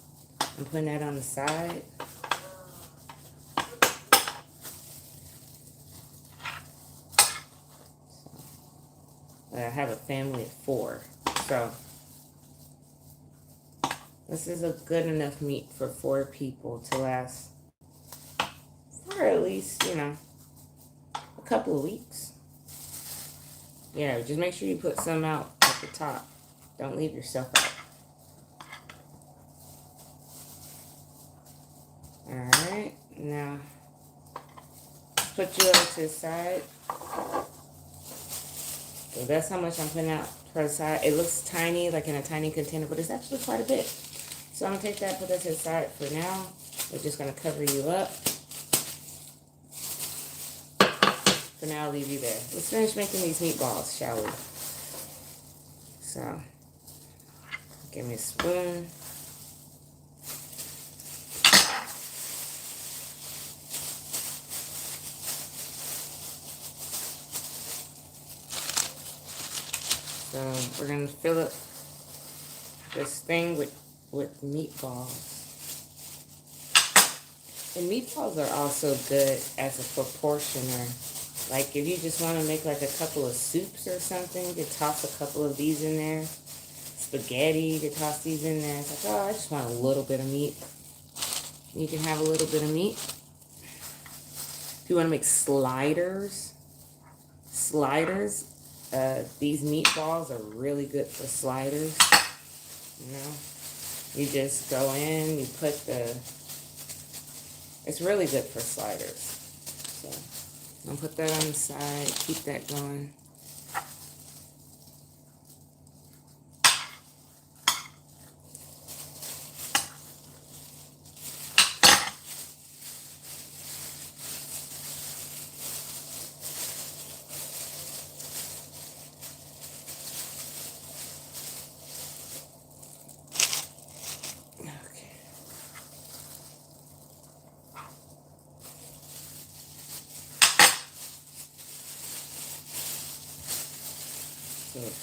I'm putting that on the side. I have a family of 4. So this is a good enough meat for 4 people to last for at least, you know, a couple of weeks. Yeah, just make sure you put some out at the top. Don't leave yourself out. Alright, now put you over to the side. So that's how much I'm putting out for the side. It looks tiny, like in a tiny container, but it's actually quite a bit. So I'm going to take that, put that to the side for now. We're just going to cover you up. For now, I'll leave you there. Let's finish making these meatballs, shall we? So, give me a spoon. So, we're going to fill up this thing with meatballs. And meatballs are also good as a proportioner. Like if you just want to make like a couple of soups or something, you could toss a couple of these in there. Spaghetti, you could toss these in there. It's like, oh, I just want a little bit of meat. You can have a little bit of meat. If you want to make sliders, these meatballs are really good for sliders. You know, you just go in, you put it's really good for sliders. So I'll put that on the side, keep that going.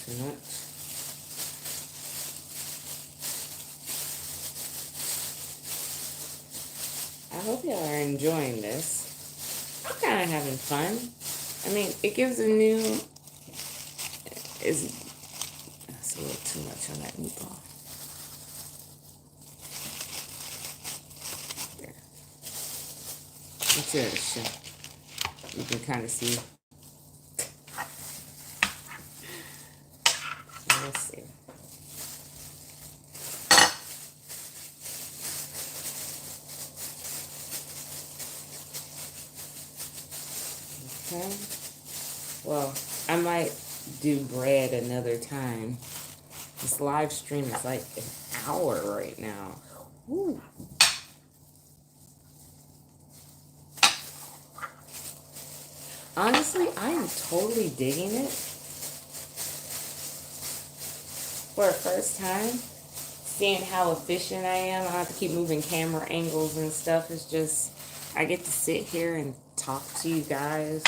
Too much. I hope y'all are enjoying this. I'm kind of having fun. I mean, it gives a new. That's a little too much on that meatball. There. Let's give it a shot. You can kind of see. Let's see. Okay. Well, I might do bread another time. This live stream is like an hour right now. Woo. Honestly, I am totally digging it. For a first time, seeing how efficient I am. I don't have to keep moving camera angles and stuff. It's just, I get to sit here and talk to you guys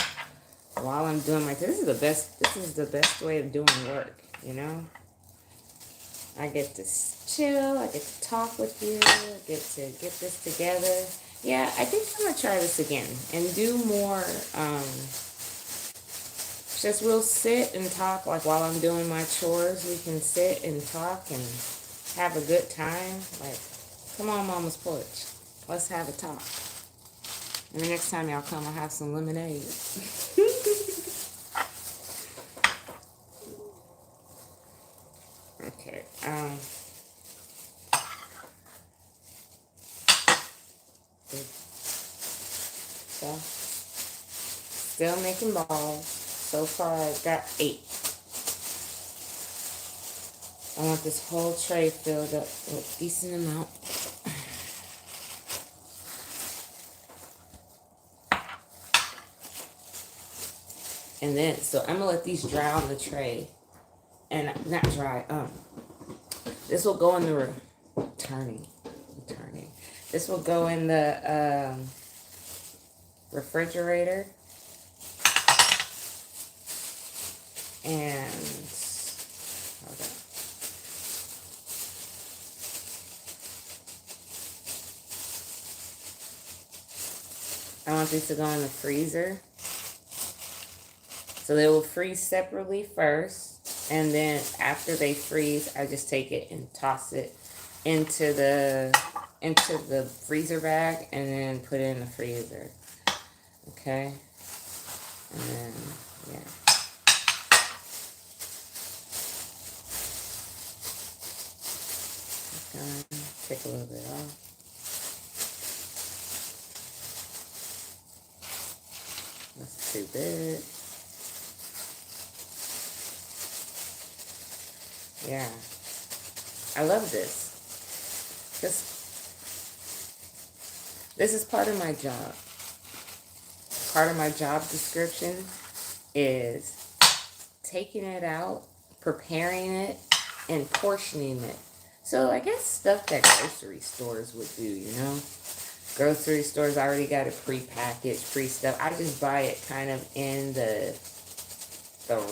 while I'm doing this is the best way of doing work, you know? I get to chill, I get to talk with you, I get to get this together. Yeah, I think I'm gonna try this again and do more, just we'll sit and talk, like while I'm doing my chores, we can sit and talk and have a good time. Like, come on, Mama's porch. Let's have a talk. And the next time y'all come, I'll have some lemonade. Okay. So, still making balls. So far, I've got 8. I want this whole tray filled up with a decent amount. And then, so I'm gonna let these dry on the tray, and not dry. This will go in the turning. This will go in the refrigerator, and hold on. I want these to go in the freezer. So they will freeze separately first, and then after they freeze, I just take it and toss it into the freezer bag, and then put it in the freezer. Okay, and then yeah. Take a little bit off. That's too big. Yeah, I love this. This is part of my job. Part of my job description is taking it out, preparing it, and portioning it. So I guess stuff that grocery stores would do, you know? Grocery stores already got it pre-packaged, pre-stuff. I just buy it kind of in the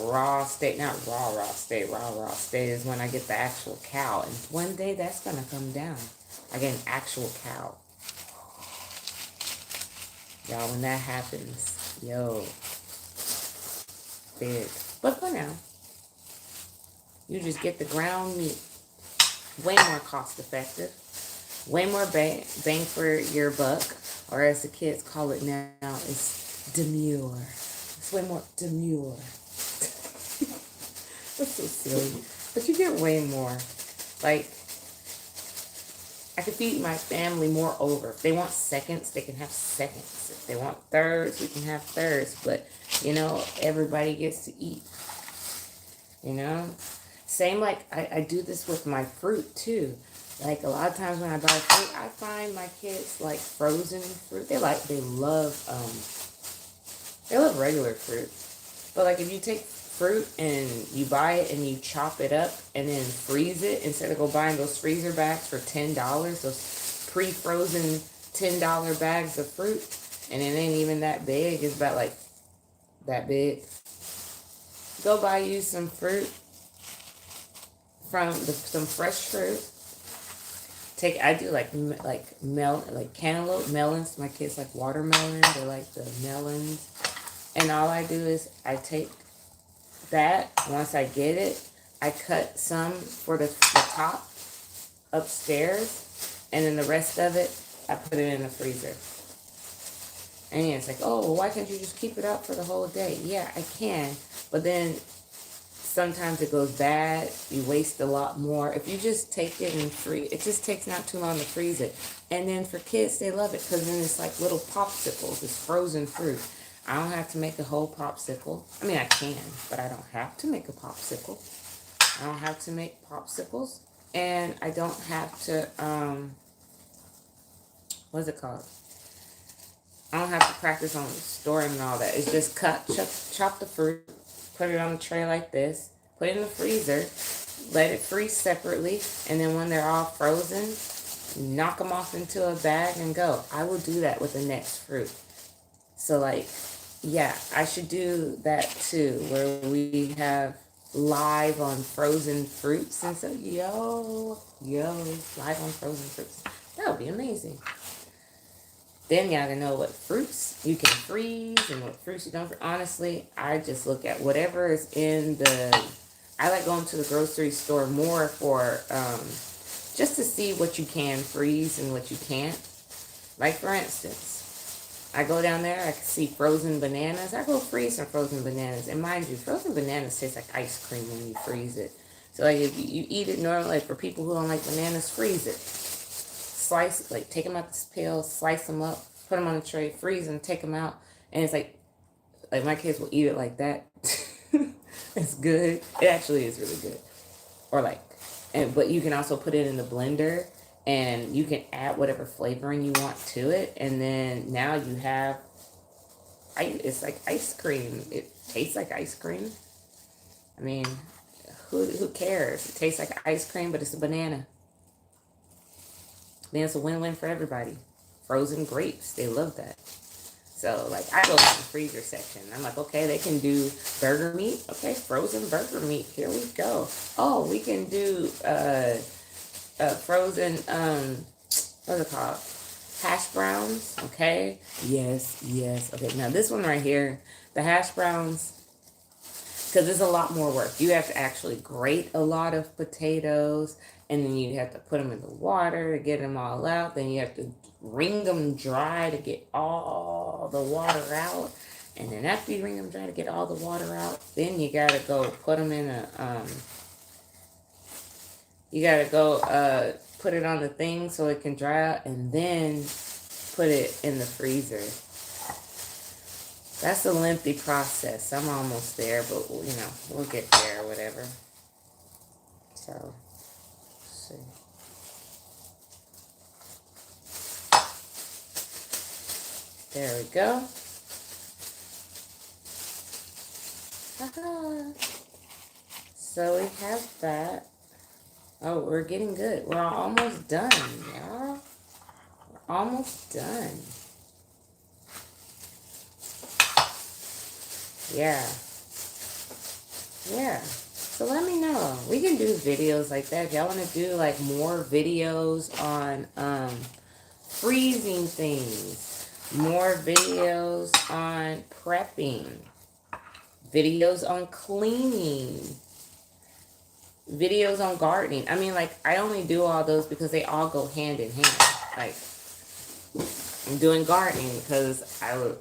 raw state, not raw state. Raw state is when I get the actual cow. And one day that's going to come down. I get an actual cow. Y'all, when that happens, yo, big. But for now, you just get the ground meat. Way more cost effective. Way more bang for your buck. Or as the kids call it now, it's demure. It's way more demure. That's so silly. But you get way more. Like, I can feed my family more over. If they want seconds, they can have seconds. If they want thirds, we can have thirds. But, you know, everybody gets to eat. You know? Same like, I do this with my fruit, too. Like, a lot of times when I buy fruit, I find my kids like frozen fruit. They love regular fruit. But, like, if you take fruit and you buy it and you chop it up and then freeze it instead of go buying those freezer bags for $10, those pre-frozen $10 bags of fruit, and it ain't even that big, it's about like that big. Go buy you some fruit some fresh fruit. I do like cantaloupe, melons. My kids like watermelon. They like the melons. And all I do is I take that, once I get it, I cut some for the top upstairs, and then the rest of it, I put it in the freezer. And it's like, oh, well, why can't you just keep it out for the whole day? Yeah, I can, but then sometimes it goes bad. You waste a lot more. If you just take it and freeze, it just takes not too long to freeze it. And then for kids, they love it because then it's like little popsicles. It's frozen fruit. I don't have to make a whole popsicle. I mean, I can, but I don't have to make a popsicle. I don't have to make popsicles. And I don't have to, what's it called? I don't have to practice on storing and all that. It's just chop the fruit, put it on a tray like this, put it in the freezer, let it freeze separately, and then when they're all frozen, knock them off into a bag and go. I will do that with the next fruit. So, like, yeah, I should do that too, where we have live on frozen fruits and so, live on frozen fruits. That would be amazing. Then you gotta know what fruits you can freeze and what fruits you don't. Honestly, I just look at whatever is in I like going to the grocery store more for, just to see what you can freeze and what you can't. Like, for instance, I go down there, I can see frozen bananas. I go freeze some frozen bananas. And mind you, frozen bananas taste like ice cream when you freeze it. So, like, if you eat it normally, like, for people who don't like bananas, freeze it. Slice, like, take them out the peel, slice them up, put them on a tray, freeze them, take them out. And it's like my kids will eat it like that. It's good. It actually is really good. Or like, but you can also put it in the blender and you can add whatever flavoring you want to it. And then now you have, it's like ice cream. It tastes like ice cream. I mean, who cares? It tastes like ice cream, but it's a banana. Then it's a win-win for everybody. Frozen grapes, they love that. So, like, I go in the freezer section. I'm like, okay, they can do burger meat. Okay, frozen burger meat. Here we go. Oh, we can do frozen, what's it called? Hash browns. Okay. Yes. Okay, now this one right here, the hash browns, because it's a lot more work. You have to actually grate a lot of potatoes, and then you have to put them in the water to get them all out. Then you have to wring them dry to get all the water out. And then after you wring them dry to get all the water out, then you gotta go put them in put it on the thing so it can dry out, and then put it in the freezer. That's a lengthy process. I'm almost there, but, you know, we'll get there or whatever. So, let's see. There we go. Haha. So we have that. Oh, we're getting good. We're almost done, y'all. We're almost done. Yeah. Yeah. So let me know. We can do videos like that. If y'all want to do like more videos on freezing things, more videos on prepping, videos on cleaning, videos on gardening. I mean, like, I only do all those because they all go hand in hand. Like, I'm doing gardening because I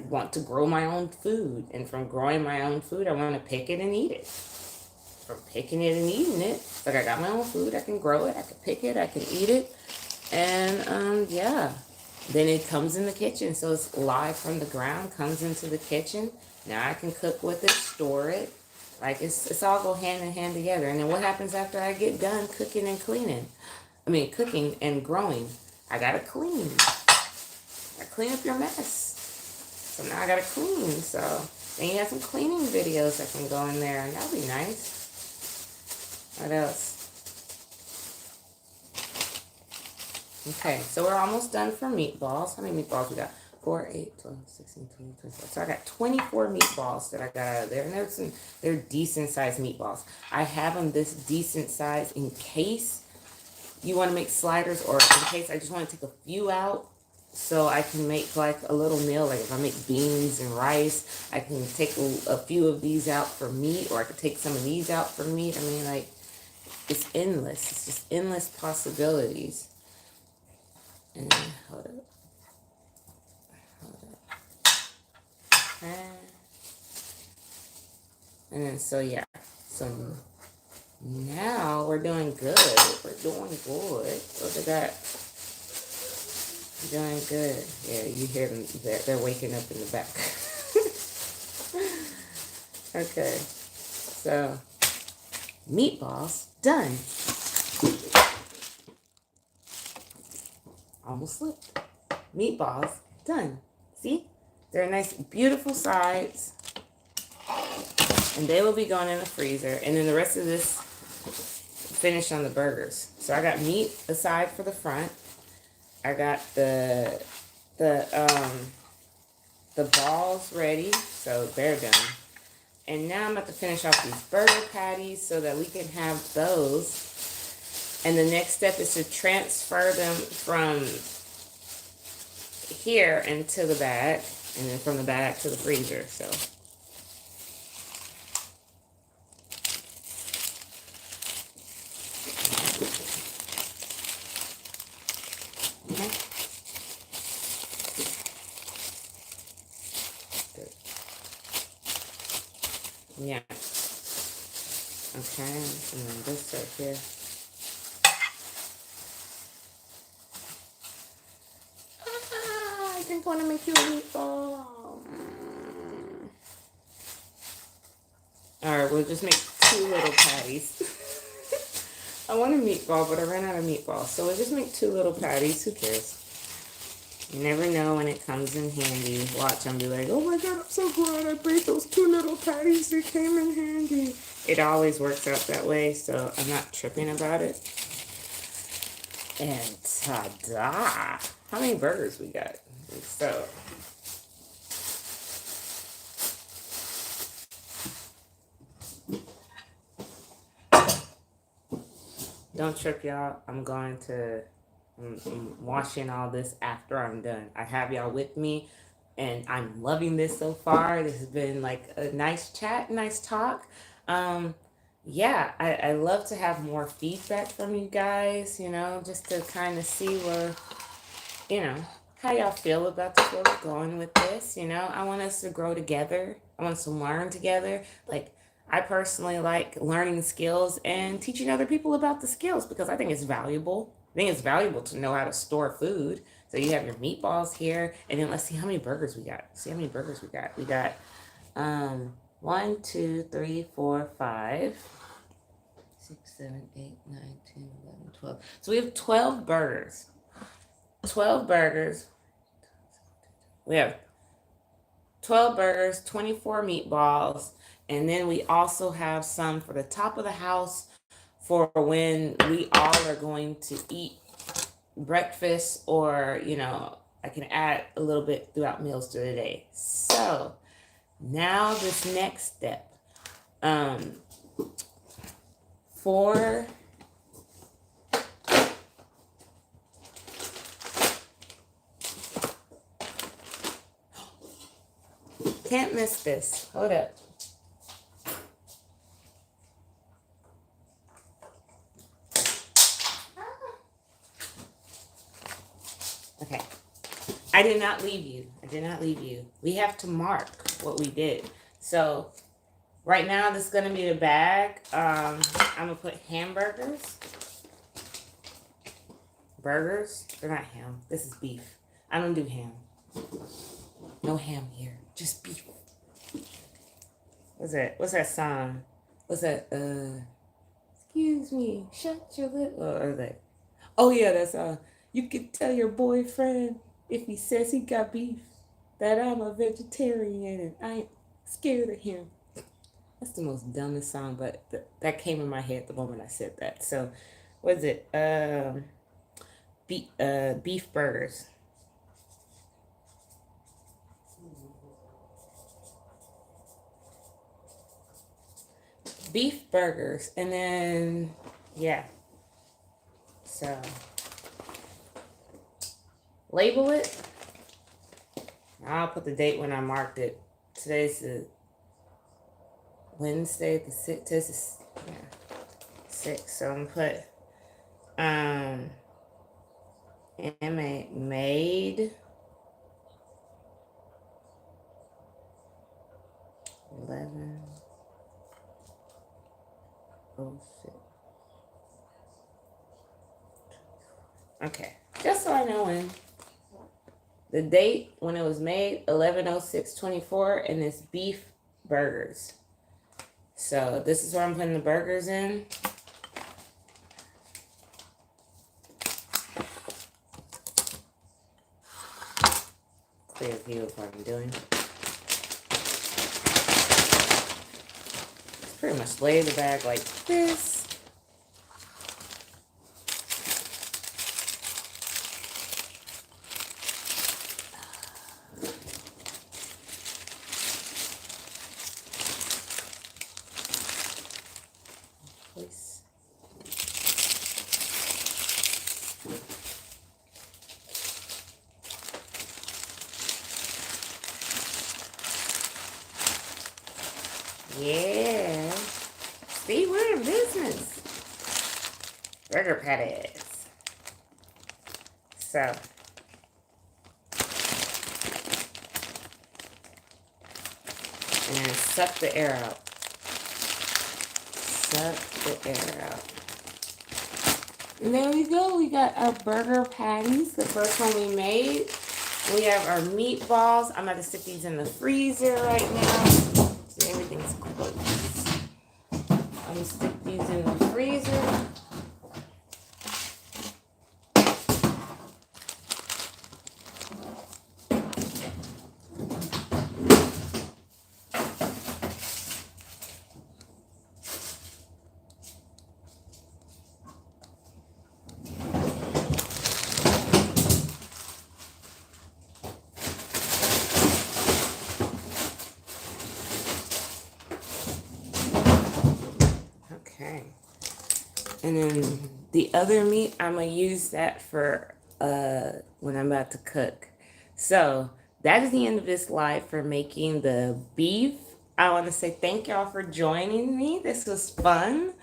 want to grow my own food. And from growing my own food, I want to pick it and eat it. From picking it and eating it, like, I got my own food, I can grow it, I can pick it, I can eat it. And, yeah. Then it comes in the kitchen. So it's live from the ground, comes into the kitchen. Now I can cook with it, store it. Like, it's all go hand in hand together. And then what happens after I get done cooking and cleaning? I mean, cooking and growing. I gotta clean. I clean up your mess. So now I gotta clean. So then you have some cleaning videos that can go in there, and that'll be nice. What else? Okay, so we're almost done for meatballs. How many meatballs we got? 4, 8, 12, 16, 20, 24. So I got 24 meatballs that I got out of there. And they're decent sized meatballs. I have them this decent size in case you want to make sliders, or in case I just want to take a few out so I can make like a little meal. Like if I make beans and rice, I can take a few of these out for meat, or I could take some of these out for meat. I mean, like, it's endless. It's just endless possibilities. And then, hold up. And then, so yeah. So now we're doing good. We're doing good. So they got doing good. Yeah, you hear them. They're waking up in the back. Okay. So meatballs done. Almost slipped. Meatballs done. See? They're nice, beautiful sides. And they will be going in the freezer. And then the rest of this finish on the burgers. So I got meat aside for the front. I got the balls ready. So they're done. And now I'm about to finish off these burger patties so that we can have those. And the next step is to transfer them from here into the bag, and then from the bag to the freezer. So okay. Good. Yeah. Okay, and then this right here. I think I want to make you a meatball. Alright, we'll just make 2 little patties. I want a meatball, but I ran out of meatballs. So we'll just make 2 little patties. Who cares? You never know when it comes in handy. Watch, I'm be like, oh my god, I'm so glad I made those 2 little patties. They came in handy. It always works out that way, so I'm not tripping about it. And ta-da! How many burgers we got? So don't trip, y'all. I'm washing all this after I'm done. I have y'all with me, and I'm loving this so far. This has been like a nice chat, nice talk. Yeah, I love to have more feedback from you guys, just to kind of see where, how y'all feel about this, where we're going with this. I want us to grow together. I want us to learn together. Like, I personally like learning skills and teaching other people about the skills because I think it's valuable. I think it's valuable to know how to store food. So you have your meatballs here, and then let's see how many burgers we got. See how many burgers we got. We got 1, 2, 3, 4, 5, 6, 7, 8, 9, 10, 11, 12. So we have 12 burgers. 12 burgers. We have 12 burgers, 24 meatballs, and then we also have some for the top of the house for when we all are going to eat breakfast, or I can add a little bit throughout meals through the day. So now this next step, for can't miss this. Hold up. Okay. I did not leave you. I did not leave you. We have to mark what we did. So right now, this is going to be the bag. I'm going to put hamburgers. Burgers. They're not ham. This is beef. I don't do ham. No ham here. Just beef. What's that? What's that song? What's that? Excuse me. Shut your lip. Or that? Oh yeah, that's you can tell your boyfriend if he says he got beef that I'm a vegetarian and I ain't scared of him. That's the most dumbest song, but that came in my head the moment I said that. So, what is it? Beef burgers. Beef burgers, and then yeah. So label it. I'll put the date when I marked it. Today's the Wednesday, the 6th. This is 6. So I'm gonna put made 11/06. Okay, just so I know when. The date when it was made, 11/06/24, and it's beef burgers. So this is where I'm putting the burgers in. Clear view of what I'm doing. Just pretty much lay the bag like this. Yeah. See, we're in business. Burger patties. So. And suck the air out. Suck the air out. And there we go. We got our burger patties. The first one we made. We have our meatballs. I'm going to stick these in the freezer right now. So everything's close. I'm going to stick these in the freezer. Okay. And then the other meat, I'm going to use that for when I'm about to cook. So that is the end of this live for making the beef. I want to say thank y'all for joining me. This was fun.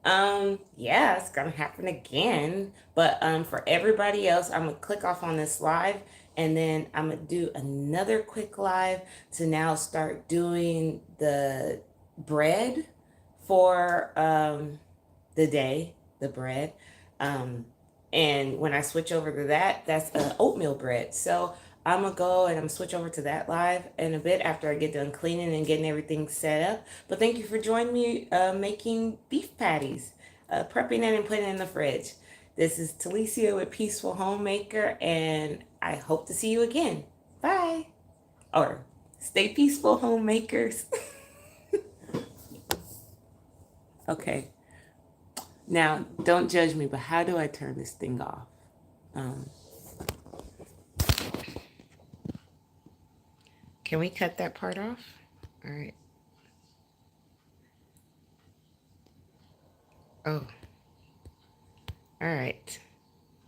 Yeah, it's going to happen again. But for everybody else, I'm going to click off on this live. And then I'm going to do another quick live to now start doing the bread for the day, the bread. And when I switch over to that, that's oatmeal bread. So I'm going to go and I'm switch over to that live in a bit after I get done cleaning and getting everything set up. But thank you for joining me making beef patties, prepping it and putting it in the fridge. This is Talicia with Peaceful Homemaker, and I hope to see you again. Bye. Or stay peaceful, homemakers. Okay. Now, don't judge me, but how do I turn this thing off? Can we cut that part off? All right. Oh. All right.